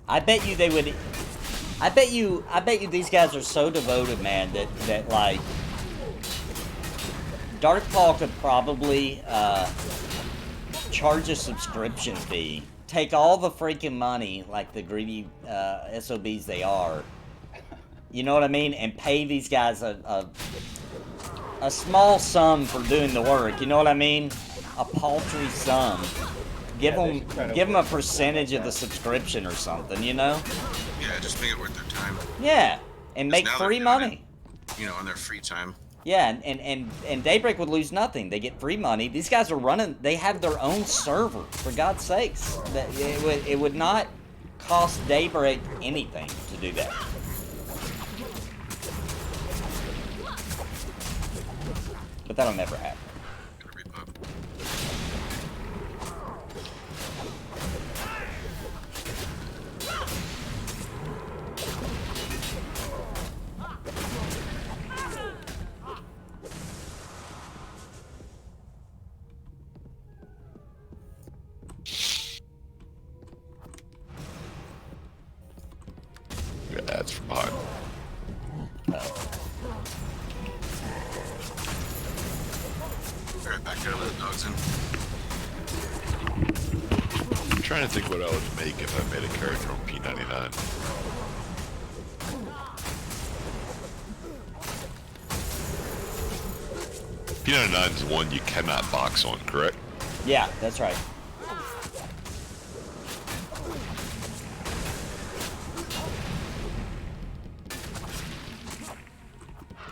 I bet you they would. I bet you these guys are so devoted, man, that like Darkpaw could probably charge a subscription fee, take all the freaking money, like the greedy SOBs they are, you know what I mean, and pay these guys a small sum for doing the work, you know what I mean? A paltry sum. Give them a percentage of the subscription or something, you know? Yeah, just make it worth their time. Yeah, and make now free they're doing money. it, you know, on their free time. Yeah, and Daybreak would lose nothing. They get free money. These guys are running. They have their own server. For God's sakes, it would not cost Daybreak anything to do that. But that'll never happen. Gonna repop. Yeah, that's from behind. Alright, back there, let the dogs in. I'm trying to think what I would make if I made a character on P99. P99 is the one you cannot box on, correct? Yeah, that's right.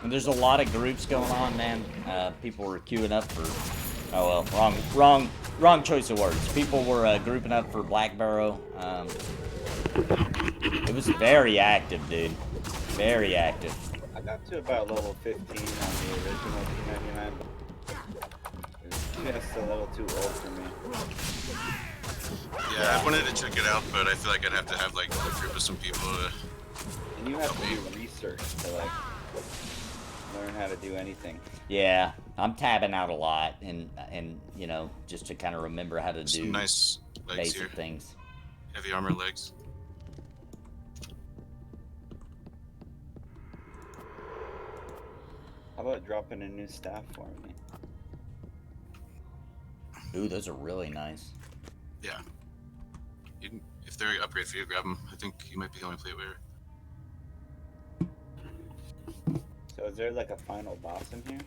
And there's a lot of groups going on, man. People were queuing up for. Oh well, wrong choice of words. People were grouping up for Black Barrow. It was very active, dude. Very active. I got to about level 15 on the original P99, but it was just a little too old for me. Yeah, I wanted to check it out, but I feel like I'd have to have like a group of some people to. And you have to do research to like learn how to do anything. Yeah, I'm tabbing out a lot, and you know, just to kind of remember how to do Some nice legs basic here. things. Heavy armor legs. How about dropping a new staff for me? Ooh, those are really nice. Yeah. You can, if they're upgrade for you, grab them. I think you might be the only player wearer. So is there like a final boss in here?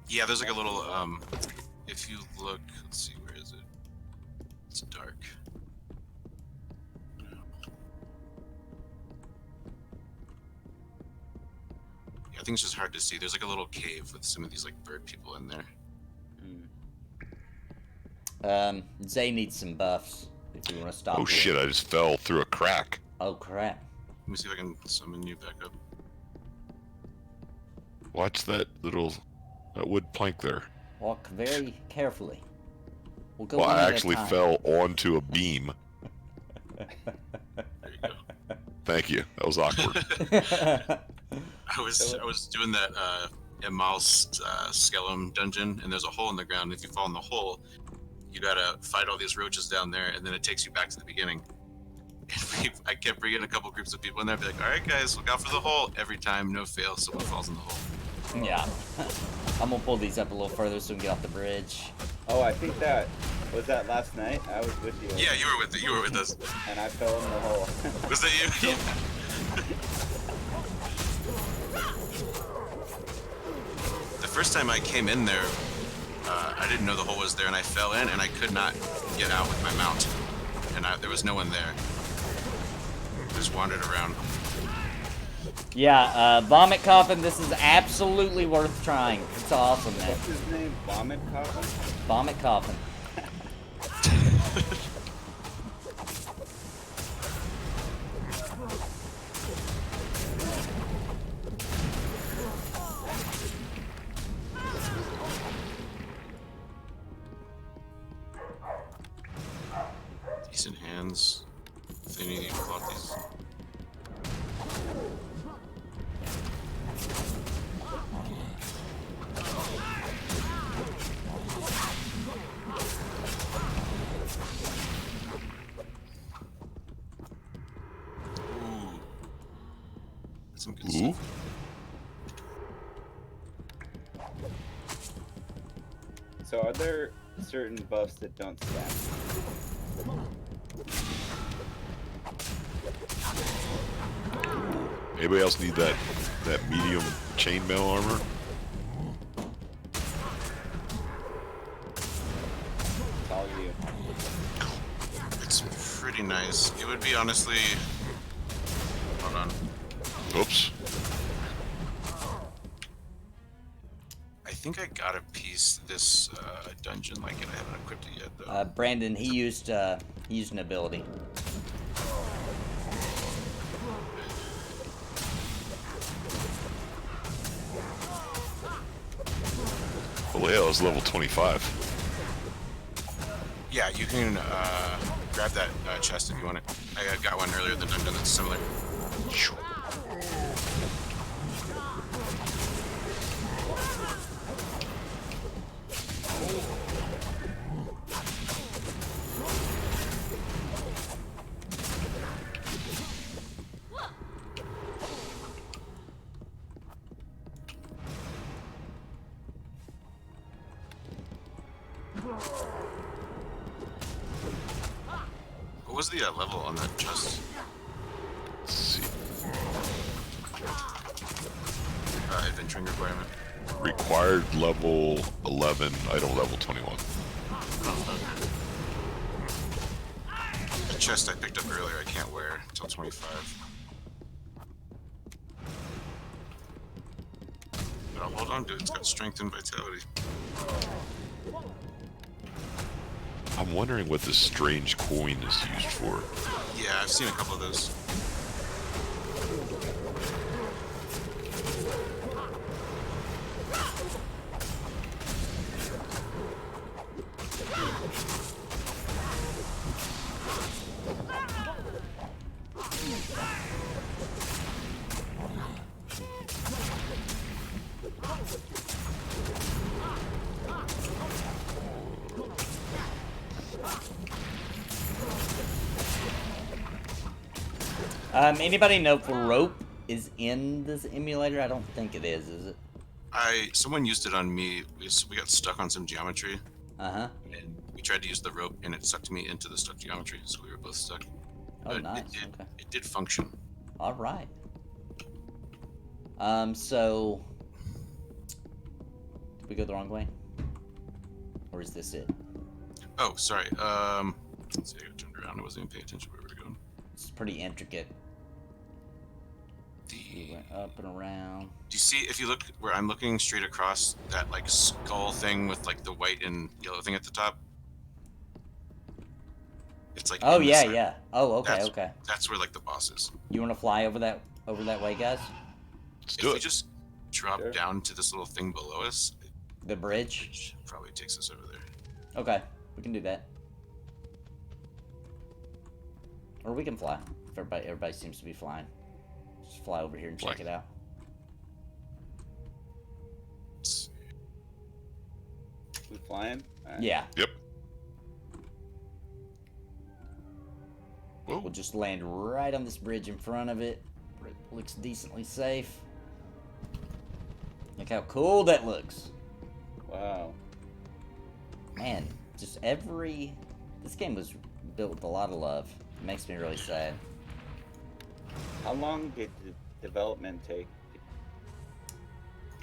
Yeah, there's like a little, if you look, let's see, where is it? It's dark. Yeah, I think it's just hard to see. There's like a little cave with some of these like bird people in there. Zay needs some buffs if you want to stop. Oh shit, I just fell through a crack. Oh crap. Let me see if I can summon you back up. Watch that little wood plank there. Walk very carefully. We'll go Well, one I at a actually time. fell onto a beam. There you go. Thank you. That was awkward. I was doing that Emmaus Skellum dungeon, and there's a hole in the ground. If you fall in the hole, you gotta fight all these roaches down there, and then it takes you back to the beginning. And I kept bringing a couple groups of people in there, be like, all right, guys, look out for the hole. Every time, no fail, someone falls in the hole. Yeah. I'm gonna pull these up a little further so we can get off the bridge. Oh, I think that was that last night. I was with you. Yeah, you were with us. And I fell in the hole. Was that you? The first time I came in there, I didn't know the hole was there, and I fell in, and I could not get out with my mount, and there was no one there. I just wandered around. Yeah, Vomit Coffin, this is absolutely worth trying. It's awesome, man. What's his name? Vomit Coffin? Vomit Coffin. Decent hands. If they need you to plot these. Some good Ooh. stuff. So are there certain buffs that don't stack? Anybody else need that medium chainmail armor? It's all you. It's pretty nice. It would be honestly. Hold on. Oops. I think I got a piece this dungeon like it. I haven't equipped it yet though. Brandon, he used an ability. Holy hell, it's level 25. Yeah, you can grab that chest if you want it. I got one earlier in the dungeon that's similar. What was the level on that chest? Let's see. Adventuring requirement. Required level 11, item level 21. The chest I picked up earlier I can't wear until 25. But I'll hold on to it. It's got strength and vitality. I'm wondering what this strange coin is used for. Yeah, I've seen a couple of those. Anybody know if rope is in this emulator? I don't think it is it? Someone used it on me. We got stuck on some geometry. Uh-huh. And we tried to use the rope, and it sucked me into the stuck geometry, so we were both stuck. Oh, But nice. Okay. Okay. It did function. All right. So did we go the wrong way? Or is this it? Oh, sorry. Let's see, I got turned around. I wasn't even paying attention where we were going. It's pretty intricate. We went up and around. Do you see, if you look where I'm looking straight across, that like skull thing with like the white and yellow thing at the top? It's like. Oh in the yeah, side. yeah. Oh, okay, That's- okay. That's where like the boss is. You want to fly over that way, guys? Let's If do we it. just drop Sure. down to this little thing below us, The bridge? which probably takes us over there. Okay, we can do that. Or we can fly. If everybody seems to be flying. Just fly over here and check Fly. it out. Let's see. We flying? All right. Yeah. Yep. Whoa. We'll just land right on this bridge in front of it. It looks decently safe. Look how cool that looks. Wow. Man, just this game was built with a lot of love. It makes me really sad. How long did the development take?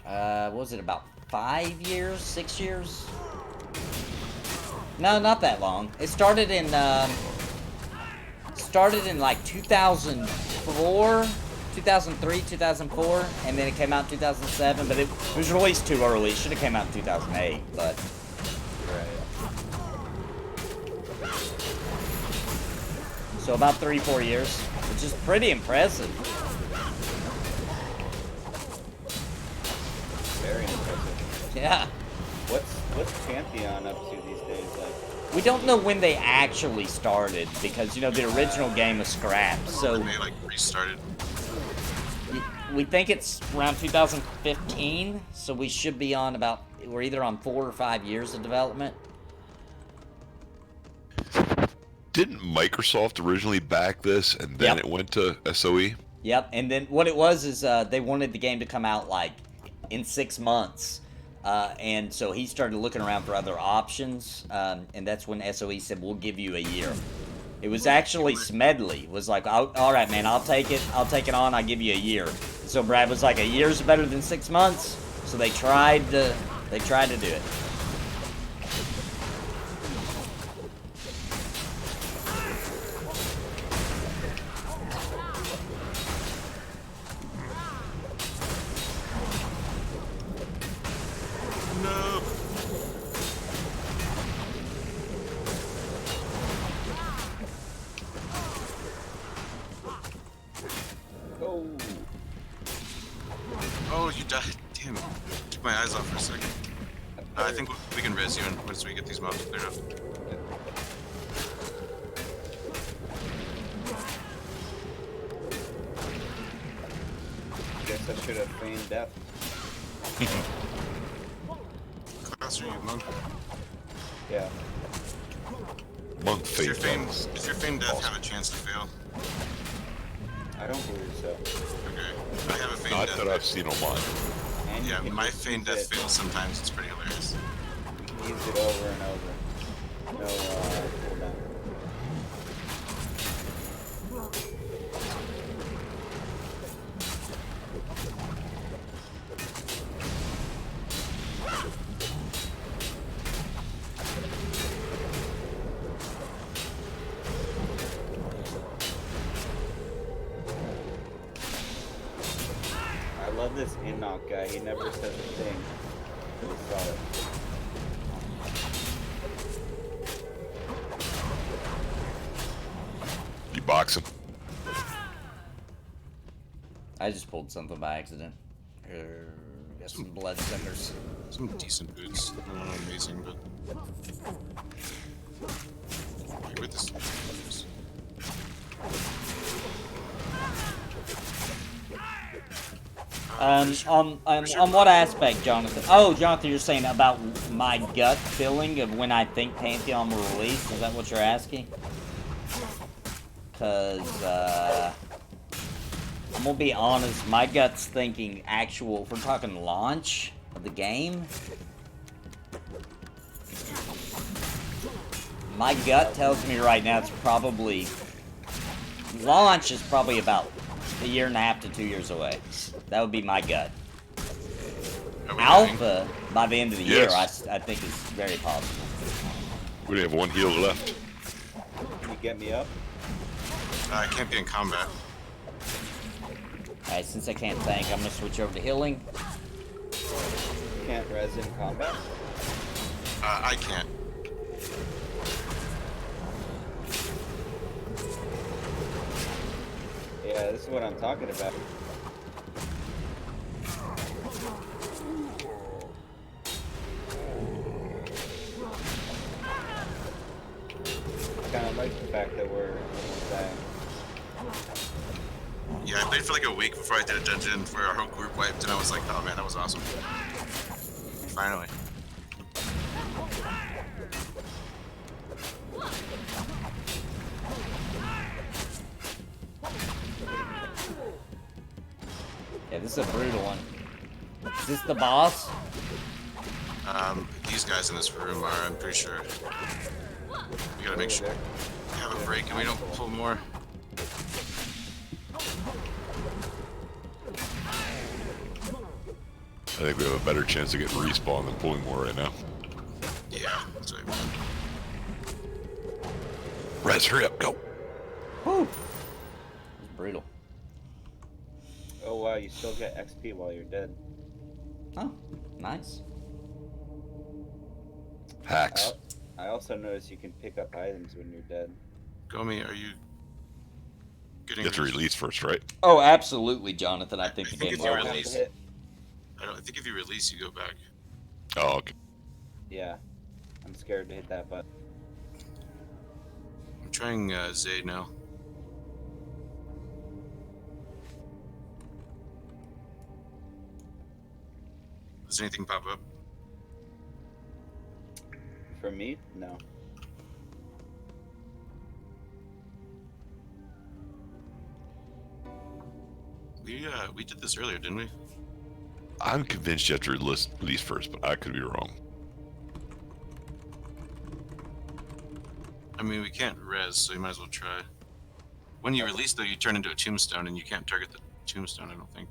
What was it, about 5 years, 6 years? No, not that long. It started in like 2004, 2003, 2004, and then it came out in 2007, but it was released too early. It should have came out in 2008, but so about 3-4 years, which is pretty impressive. Very impressive. Yeah. What's Pantheon up to these days? Like, We don't know when they actually started because, you know, the original game was scrapped. So And they like restarted. we think it's around 2015. So we should be on we're either on 4 or 5 years of development. Didn't Microsoft originally back this and then Yep. it went to SOE? Yep, and then what it was is they wanted the game to come out like in 6 months. And so he started looking around for other options, and that's when SOE said, we'll give you a year. It was actually Smedley was like, all right, man, I'll take it on, I'll give you a year. So Brad was like, a year's better than 6 months, so they tried to do it. No. Oh. Oh, you died. Damn it. Took my eyes off for a second. I think we can res you once we get these mobs cleared up. Guess I should have feigned death. Class are you, monk? Yeah. Monk Does your fate. feigned death have a chance to fail? I don't believe so. Okay. I have a feigned Not death. that I've seen on mine. And you Yeah, can my just feigned use death it- fails sometimes. It's pretty hilarious. Use it over and over. No cooldown. I love this in-knock guy. He never says a thing. Really solid. You boxing? I just pulled something by accident. Got some blood cinders. Some decent boots. Not amazing, but. Wait, where'd this? On what aspect, Jonathan? Oh, Jonathan, you're saying about my gut feeling of when I think Pantheon will release? Is that what you're asking? Because, I'm gonna be honest, my gut's thinking actual, if we're talking launch of the game, my gut tells me right now it's probably, launch is probably about a year and a half to 2 years away. That would be my gut. Are we Alpha, by the end of the year, Yes. I think is very possible. We only have one heal left. Can you get me up? I can't be in combat. Alright, since I can't tank, I'm gonna switch over to healing. Can't res in combat? I can't. Yeah, this is what I'm talking about. Kind of like the fact that we're dying. Yeah, I played for like a week before I did a dungeon where our whole group wiped, and I was like, oh man, that was awesome. Finally. Yeah, this is a brutal one. Is this the boss? These guys in this room are, I'm pretty sure. We gotta make sure we have a break and we don't pull more. I think we have a better chance of getting respawn than pulling more right now. Yeah, that's what I mean. Res, hurry up, go. Whew. It's brutal. Oh wow, you still get XP while you're dead. Oh, nice. Hacks. I also noticed you can pick up items when you're dead. Gomi, are you getting You have to release first, right? Oh, absolutely, Jonathan. I think I the think game if you will. have to release- hit- I think if you release, you go back. Oh, okay. Yeah, I'm scared to hit that button. I'm trying Zayd now. Does anything pop up? For me, no. We did this earlier, didn't we? I'm convinced you have to release first, but I could be wrong. I mean, we can't res, so you might as well try. When you release, though, you turn into a tombstone, and you can't target the tombstone, I don't think.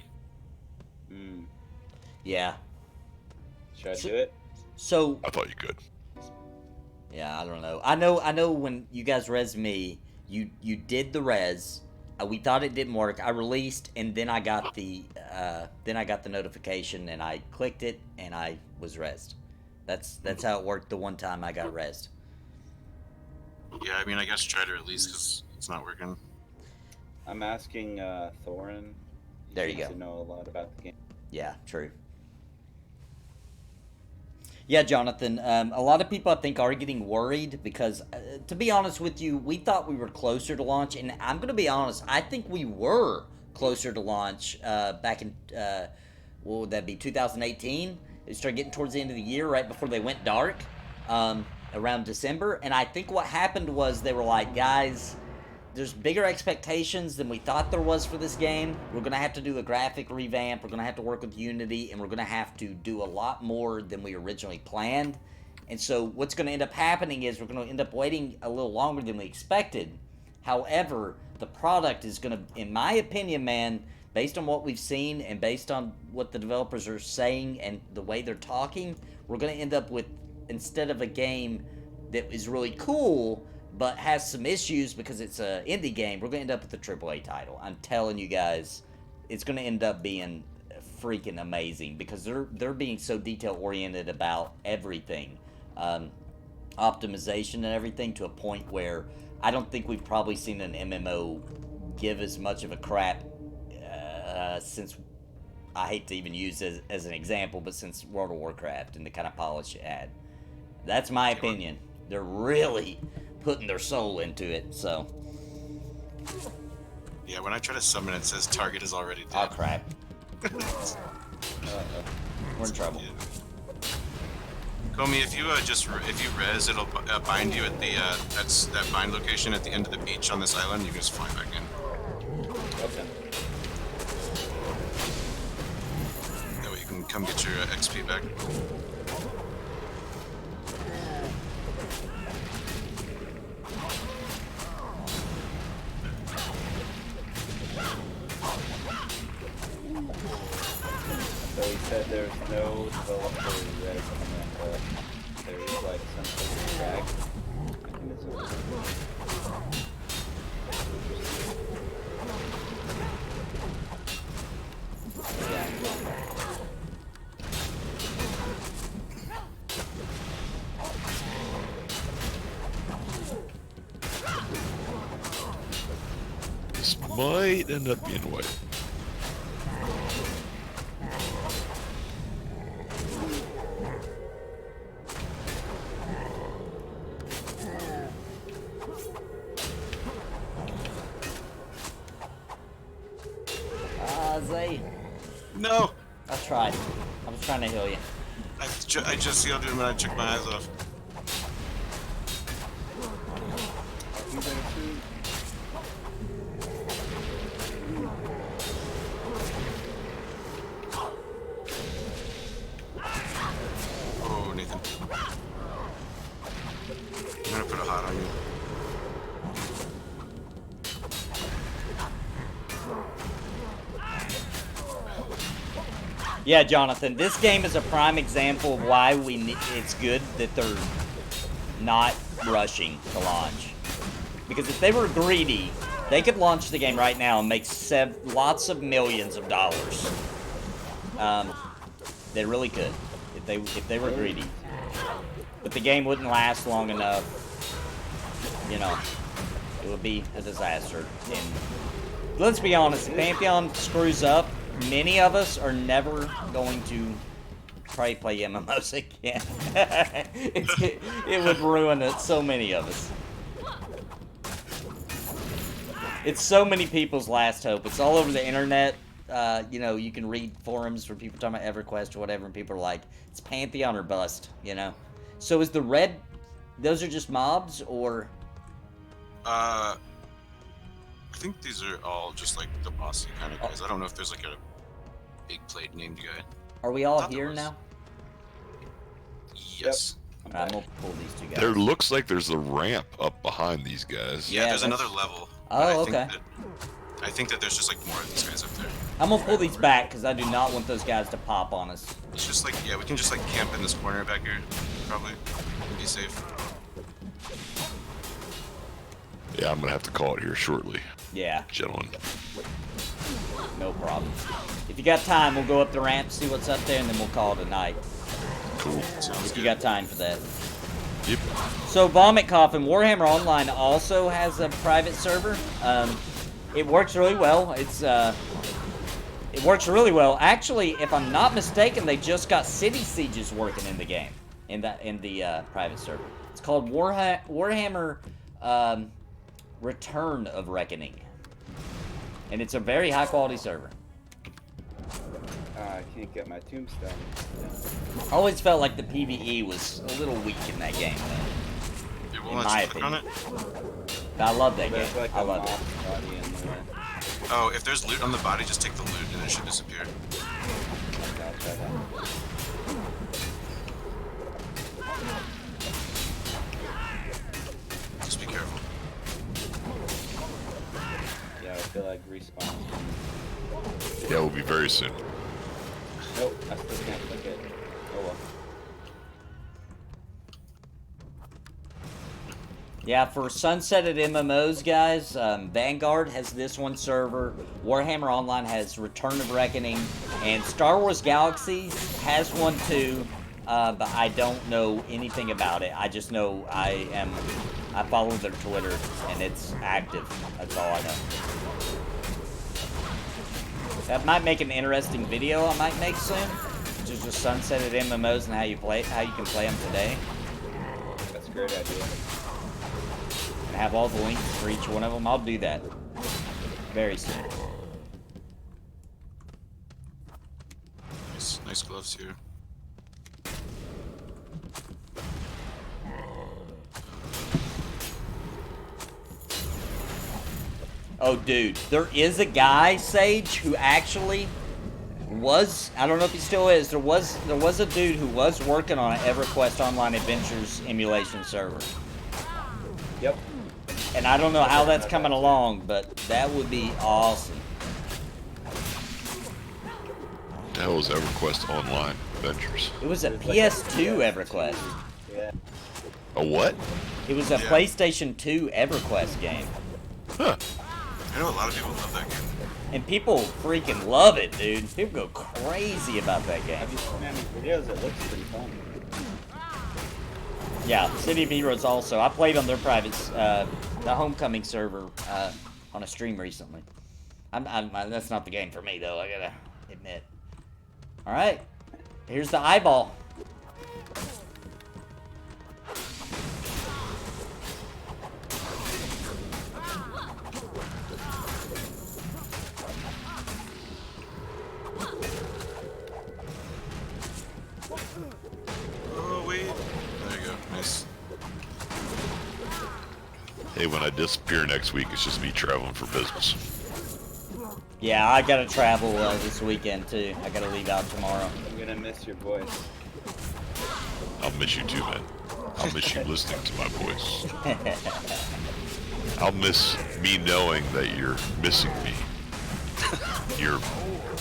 Hmm. Yeah. Should I do it? So I thought you could. yeah, I don't know. I know when you guys res me, you did the res. We thought it didn't work. I released, and then I got the notification, and I clicked it, and I was resed. That's how it worked the one time I got resed. Yeah, I mean, I guess try to release because it's not working. I'm asking Thorin. He There you seems go. to know a lot about the game. Yeah, true. Yeah, Jonathan, a lot of people I think are getting worried because, to be honest with you, we thought we were closer to launch, and I'm going to be honest, I think we were closer to launch back in, what would that be, 2018? It started getting towards the end of the year, right before they went dark, around December, and I think what happened was they were like, guys, there's bigger expectations than we thought there was for this game. We're going to have to do a graphic revamp. We're going to have to work with Unity, and we're going to have to do a lot more than we originally planned. And so what's going to end up happening is we're going to end up waiting a little longer than we expected. However, the product is going to, in my opinion, man, based on what we've seen and based on what the developers are saying and the way they're talking, we're going to end up with, instead of a game that is really cool but has some issues because it's an indie game, we're going to end up with a AAA title. I'm telling you guys, it's going to end up being freaking amazing because they're being so detail-oriented about everything. Optimization and everything to a point where I don't think we've probably seen an MMO give as much of a crap since, I hate to even use it as an example, but since World of Warcraft and the kind of polish it had. That's my opinion. They're really putting their soul into it, so. Yeah, when I try to summon, it says target is already dead. Oh, crap. We're in trouble. Yeah. Comey, if you res, it'll bind you at the that bind location at the end of the beach on this island. You can just fly back in. Okay. That way you can come get your XP back. So he said there's no developer res command. There is like some sort of drag mechanism. This might end up being white. Zay, No! I tried. I was trying to heal you. I just healed him when I took my eyes off. You better shoot. Oh, Nathan. I'm gonna put a hot on you. Yeah, Jonathan, this game is a prime example of why it's good that they're not rushing to launch. Because if they were greedy, they could launch the game right now and make lots of millions of dollars. They really could, if they were greedy. But the game wouldn't last long enough. You know, it would be a disaster. And let's be honest, if Pantheon screws up, many of us are never going to try to play MMOs again. It would ruin it, so many of us. It's so many people's last hope. It's all over the internet. You know, you can read forums where people talking about EverQuest or whatever, and people are like, it's Pantheon or bust, you know? So is the red, those are just mobs, or? I think these are all just like the bossy kind of guys. Because I don't know if there's like a big plate named guy. Are we all Thought there here was. now? Yes. I'm gonna pull these two guys. There looks like there's a ramp up behind these guys. Yeah, Yeah, there's that's- another level. Oh, but okay. I think that there's just like more of these guys up there. I'm gonna pull these back because I do not want those guys to pop on us. It's just like, yeah, we can just like camp in this corner back here, probably. Be safe. Yeah, I'm gonna have to call it here shortly, Yeah, gentlemen. no problem. If you got time, we'll go up the ramp, see what's up there, and then we'll call it a night. Cool. Sounds If you good. got time for that. Yep. So Vomit Coffin, Warhammer Online also has a private server. It works really well. It works really well. Actually, if I'm not mistaken, they just got City Sieges working in the game, in the private server. It's called Warhammer Return of Reckoning, and it's a very high quality server. I can't get my tombstone. I always felt like the PvE was a little weak in that game, It in won't my let you click on it? but I love that game. There's like I a love it. moth body in there. Oh, if there's loot on the body, just take the loot and it should disappear. I'll try that. Just be careful. Yeah, I feel like respawn. Yeah, we'll be very soon. Nope, I still can't click it. Oh well. Yeah, for sunsetted MMOs, guys, Vanguard has this one server, Warhammer Online has Return of Reckoning, and Star Wars Galaxies has one too, but I don't know anything about it. I just know I follow their Twitter, and it's active. That's all I know. That might make an interesting video I might make soon, which is just sunsetted MMOs and how you can play them today. That's a great idea. And have all the links for each one of them. I'll do that very soon. Nice gloves here. Oh, dude, there is a guy, Sage, who actually was, I don't know if he still is, there was a dude who was working on an EverQuest Online Adventures emulation server. Yep. And I don't know how that's coming along, but that would be awesome. What the hell is EverQuest Online Adventures? It was a It was like a PS2 EverQuest. Yeah. A what? It was a Yeah. PlayStation 2 EverQuest game. Huh. I know a lot of people love that game. And people freaking love it, dude. People go crazy about that game. Have you seen any videos? It looks pretty fun. Yeah, City of Heroes also. I played on their private, the Homecoming server on a stream recently. That's not the game for me, though, I gotta admit. Alright, here's the eyeball. Oh, wait. There you go. Nice. Hey, when I disappear next week, it's just me traveling for business. Yeah, I gotta travel this weekend, too. I gotta leave out tomorrow. I'm gonna miss your voice. I'll miss you too, man. I'll miss you listening to my voice. I'll miss me knowing that you're missing me. You're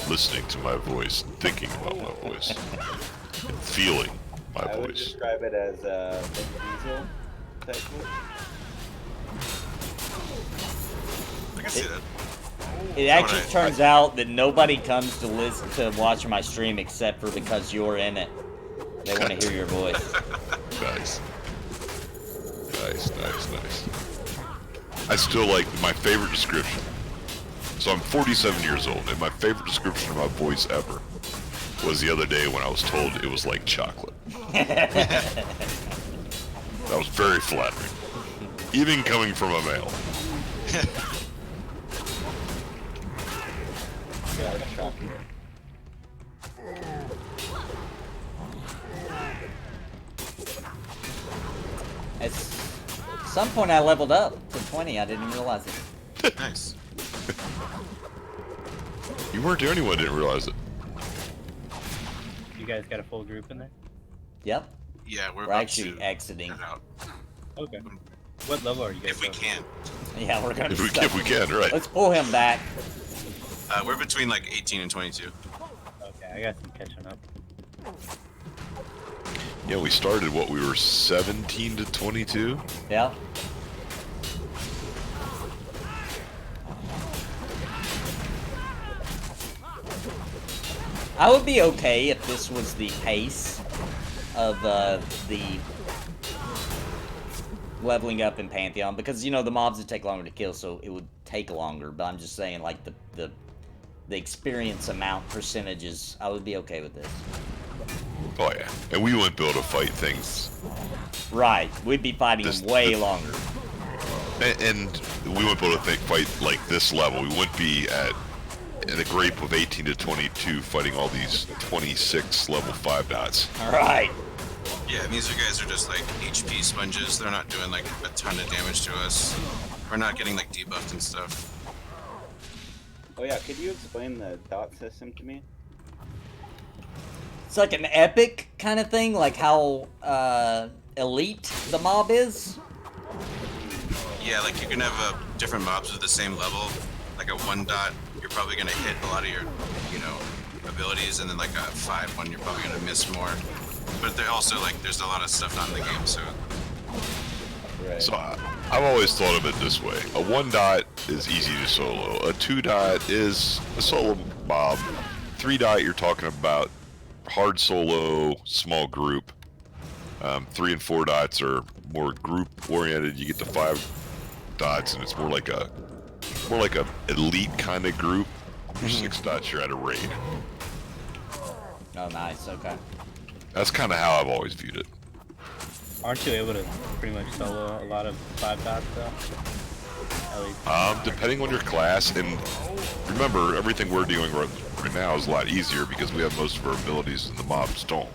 listening to my voice, thinking about my voice, and feeling my I would voice. describe it as a Vin Diesel type look. I can see that. It actually Alright. turns out that nobody comes to listen to watch my stream except for because you're in it. They want to hear your voice. Nice. Nice. I still like my favorite description. So I'm 47 years old, and my favorite description of my voice ever was the other day when I was told it was like chocolate. That was very flattering. Even coming from a male. Yeah, it's shocking. At some point I leveled up to 20. I didn't realize it. Nice. You weren't the only one. Didn't realize it. You guys got a full group in there? Yep. Yeah, we're We're about actually to exiting. head out Okay. What level are you guys if we on? can. Yeah, we're gonna. If we can, right? Let's pull him back. We're between like 18 and 22. Okay, I got some catching up. Yeah, we started what we were 17 to 22. Yeah. I would be okay if this was the pace of the leveling up in Pantheon, because you know the mobs would take longer to kill, so it would take longer. But I'm just saying, like the experience amount percentages, I would be okay with this. Oh yeah, and we wouldn't be able to fight things. Right, we'd be fighting them way longer. And we wouldn't be able to fight like this level. We wouldn't be in the grape of 18 to 22 fighting all these 26 level 5 dots. All right. Yeah, and these guys are just like HP sponges. They're not doing like a ton of damage to us. We're not getting like debuffed and stuff. Oh yeah, could you explain the dot system to me? It's like an epic kind of thing, like how elite the mob is. Yeah, like you can have different mobs with the same level. Like a 1 dot, you're probably gonna hit a lot of your, you know, abilities, and then like a 5 one, you're probably gonna miss more. But they're also like, there's a lot of stuff not in the game, so. Right. So I've always thought of it this way: a 1 dot is easy to solo. A 2 dot is a solo mob. 3 dot, you're talking about hard solo, small group. 3 and 4 dots are more group oriented. You get to 5 dots, and it's more like a elite kind of group. 6 dots, you're at a raid. Oh, nice. Okay. That's kind of how I've always viewed it. Aren't you able to pretty much solo a lot of 5 dots though? At least. Depending on your class, and remember, everything we're doing right now is a lot easier because we have most of our abilities and the mobs don't.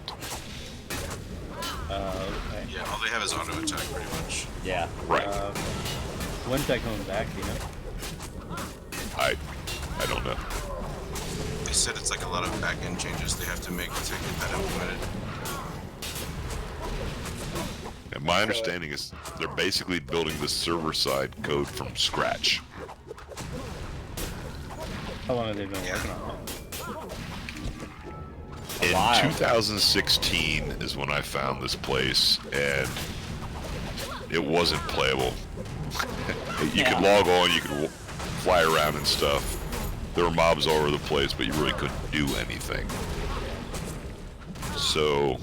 Okay. Yeah, all they have is auto attack pretty much. Yeah. Right. When's that coming back, do you know? I don't know. They said it's like a lot of back-end changes they have to make to get that implemented. And my understanding is they're basically building the server-side code from scratch. How long have they been working on that? In Wow. 2016 is when I found this place, and it wasn't playable. You could log on, you could fly around and stuff. There were mobs all over the place, but you really couldn't do anything. So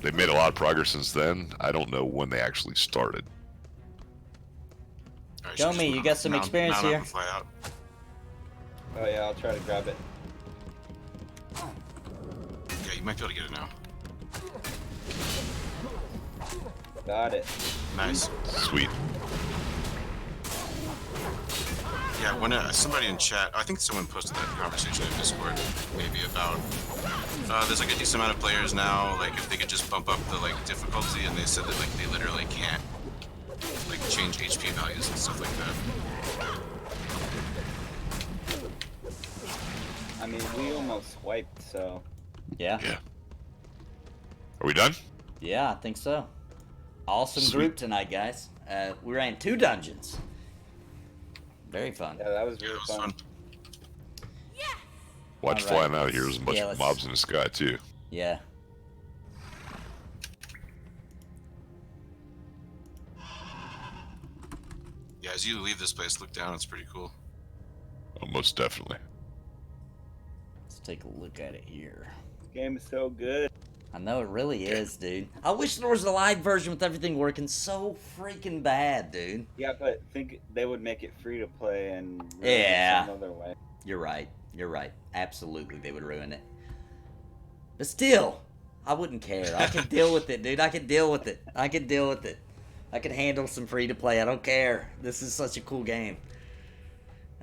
they've made a lot of progress since then. I don't know when they actually started. All right, Show so me, just you got some mount experience up here. and fly out. Oh yeah, I'll try to grab it. Yeah, you might be able to get it now. Got it. Nice. Sweet. Yeah, when somebody in chat, I think someone posted that conversation in Discord, maybe about there's like a decent amount of players now. Like if they could just bump up the like difficulty, and they said that like they literally can't like change HP values and stuff like that. I mean, we almost swiped, so. Yeah. Yeah. Are we done? Yeah, I think so. Awesome Sweet. group tonight, guys. We ran 2 dungeons. Very fun. Yeah, that was Yeah, really it was fun. fun. Watch All right. flying out of here. There's a bunch Yeah, of let's- mobs in the sky too. Yeah. Yeah, as you leave this place, look down. It's pretty cool. Oh, most definitely. Let's take a look at it here. This game is so good. I know it really is, dude. I wish there was a live version with everything working so freaking bad, dude. Yeah, but think they would make it free to play and ruin it Yeah. some other way. You're right. You're right. Absolutely, they would ruin it. But still, I wouldn't care. I can deal with it, dude. I can deal with it. I can deal with it. I can handle some free to play. I don't care. This is such a cool game.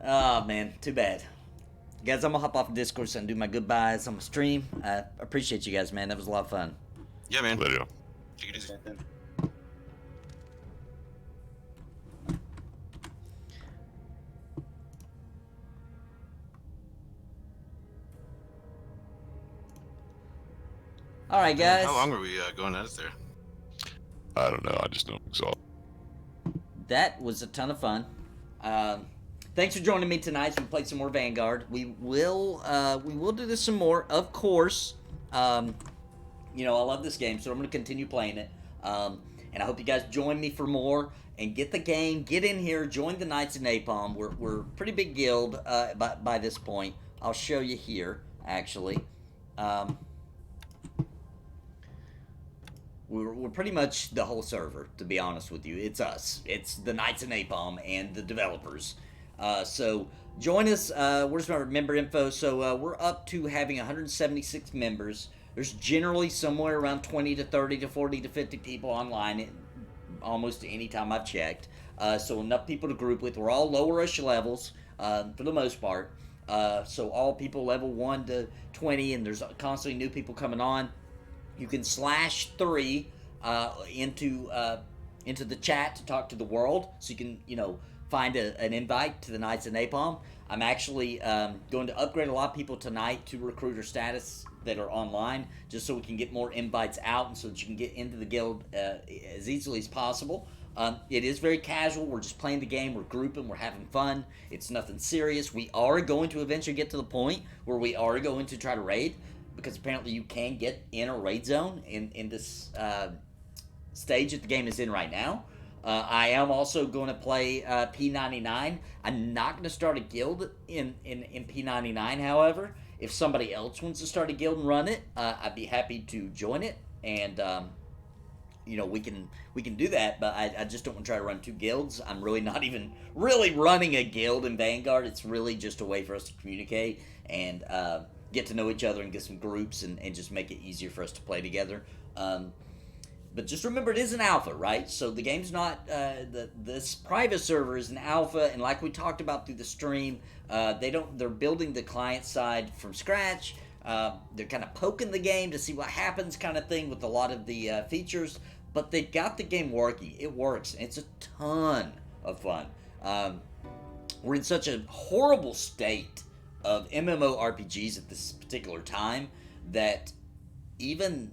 Oh, man. Too bad. Guys, I'm going to hop off of Discord and do my goodbyes on my stream. I appreciate you guys, man. That was a lot of fun. Yeah, man. Later. Take it easy. Nathan. All right, guys. How long were we going at it there? I don't know. I just know I'm exhausted. That was a ton of fun. Thanks for joining me tonight. We played some more Vanguard. We will do this some more, of course. You know, I love this game, so I'm going to continue playing it. And I hope you guys join me for more and get the game. Get in here, join the Knights of Napalm. We're a pretty big guild by this point. I'll show you here, actually. We're pretty much the whole server, to be honest with you. It's us. It's the Knights of Napalm and the developers. So join us. Where's my member info? So we're up to having 176 members. There's generally somewhere around 20 to 30 to 40 to 50 people online almost any time I've checked. So enough people to group with. We're all lower-ish levels for the most part. So all people level 1 to 20, and there's constantly new people coming on. You can /3 into the chat to talk to the world, so you can, you know, find an invite to the Knights of Napalm. I'm actually going to upgrade a lot of people tonight to recruiter status that are online, just so we can get more invites out and so that you can get into the guild as easily as possible. It is very casual. We're just playing the game. We're grouping. We're having fun. It's nothing serious. We are going to eventually get to the point where we are going to try to raid, because apparently you can get in a raid zone in this stage that the game is in right now. I am also going to play P99. I'm not going to start a guild in P99, however. If somebody else wants to start a guild and run it, I'd be happy to join it, and you know, we can do that. But I just don't want to try to run 2 guilds. I'm really not even really running a guild in Vanguard. It's really just a way for us to communicate and get to know each other and get some groups and just make it easier for us to play together. But just remember, it is an alpha, right? So the game's not, this private server is an alpha, and like we talked about through the stream, they're building the client side from scratch. They're kind of poking the game to see what happens, kind of thing, with a lot of the features, but they got the game working. It works, and it's a ton of fun. We're in such a horrible state of MMORPGs at this particular time that even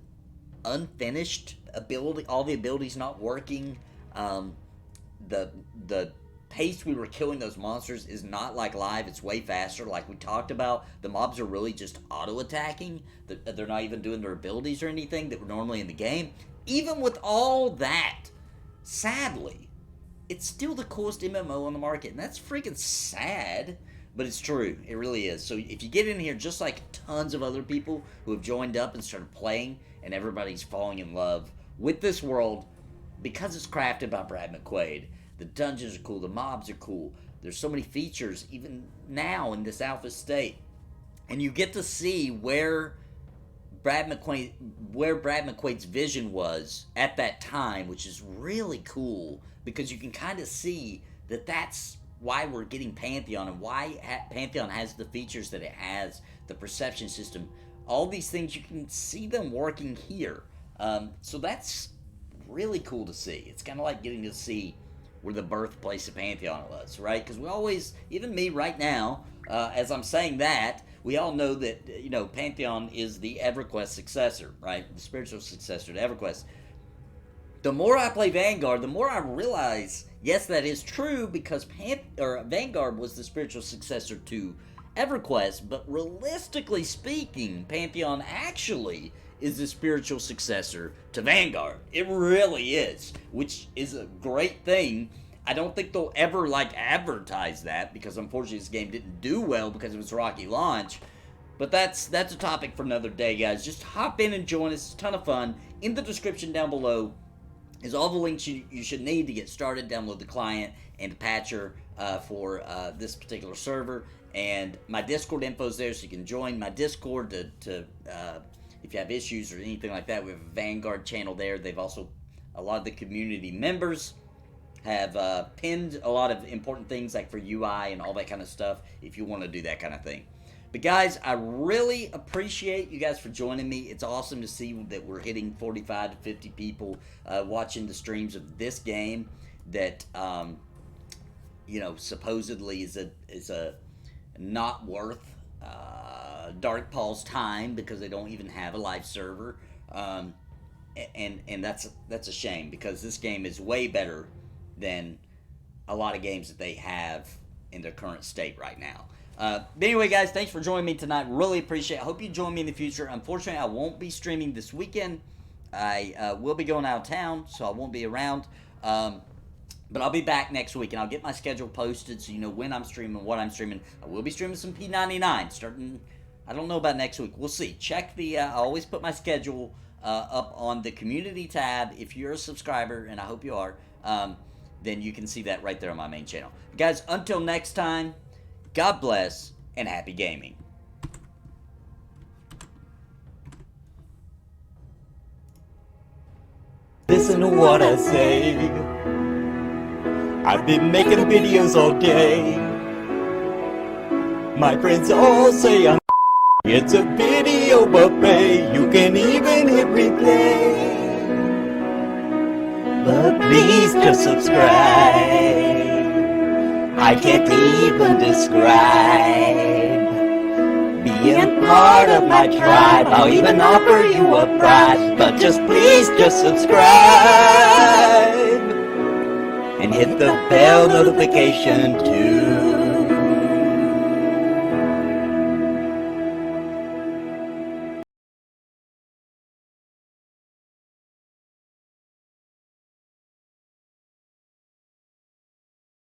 unfinished ability, all the abilities not working, the pace we were killing those monsters is not like live. It's way faster, like we talked about. The mobs are really just auto-attacking. They're not even doing their abilities or anything that were normally in the game. Even with all that, sadly, it's still the coolest MMO on the market, and that's freaking sad. But it's true. It really is. So if you get in here, just like tons of other people who have joined up and started playing, and everybody's falling in love with this world because it's crafted by Brad McQuaid. The dungeons are cool. The mobs are cool. There's so many features even now in this alpha state. And you get to see where Brad McQuaid's vision was at that time, which is really cool, because you can kind of see that that's why we're getting Pantheon, and why Pantheon has the features that it has, the perception system, all these things. You can see them working here. So that's really cool to see. It's kind of like getting to see where the birthplace of Pantheon was, right? Because we always, even me right now, as I'm saying that, we all know that, you know, Pantheon is the EverQuest successor, right? The spiritual successor to EverQuest. The more I play Vanguard, the more I realize, yes, that is true, because Vanguard was the spiritual successor to EverQuest, but realistically speaking, Pantheon actually is the spiritual successor to Vanguard. It really is, which is a great thing. I don't think they'll ever, like, advertise that, because unfortunately this game didn't do well because of its rocky launch. But that's a topic for another day, guys. Just hop in and join us. It's a ton of fun. In the description down below is all the links you should need to get started. Download the client and the patcher for this particular server. And my Discord info is there, so you can join my Discord to if you have issues or anything like that. We have a Vanguard channel there. They've also, a lot of the community members have pinned a lot of important things, like for UI and all that kind of stuff, if you want to do that kind of thing. But guys, I really appreciate you guys for joining me. It's awesome to see that we're hitting 45 to 50 people watching the streams of this game that, you know, supposedly is a not worth Dark Paul's time, because they don't even have a live server And that's a shame, because this game is way better than a lot of games that they have in their current state right now. But anyway, guys, thanks for joining me tonight. Really appreciate it. I hope you join me in the future. Unfortunately, I won't be streaming this weekend. I will be going out of town, so I won't be around. But I'll be back next week, and I'll get my schedule posted so you know when I'm streaming, what I'm streaming. I will be streaming some P99 starting, I don't know about next week. We'll see. Check the, I always put my schedule up on the community tab. If you're a subscriber, and I hope you are, then you can see that right there on my main channel. Guys, until next time, God bless, and happy gaming. Listen to what I say. I've been making videos all day. My friends all say I'm it's a video buffet. You can even hit replay. But please just subscribe. I can't even describe being part of my tribe. I'll even offer you a prize. But just please just subscribe. And hit the bell notification too.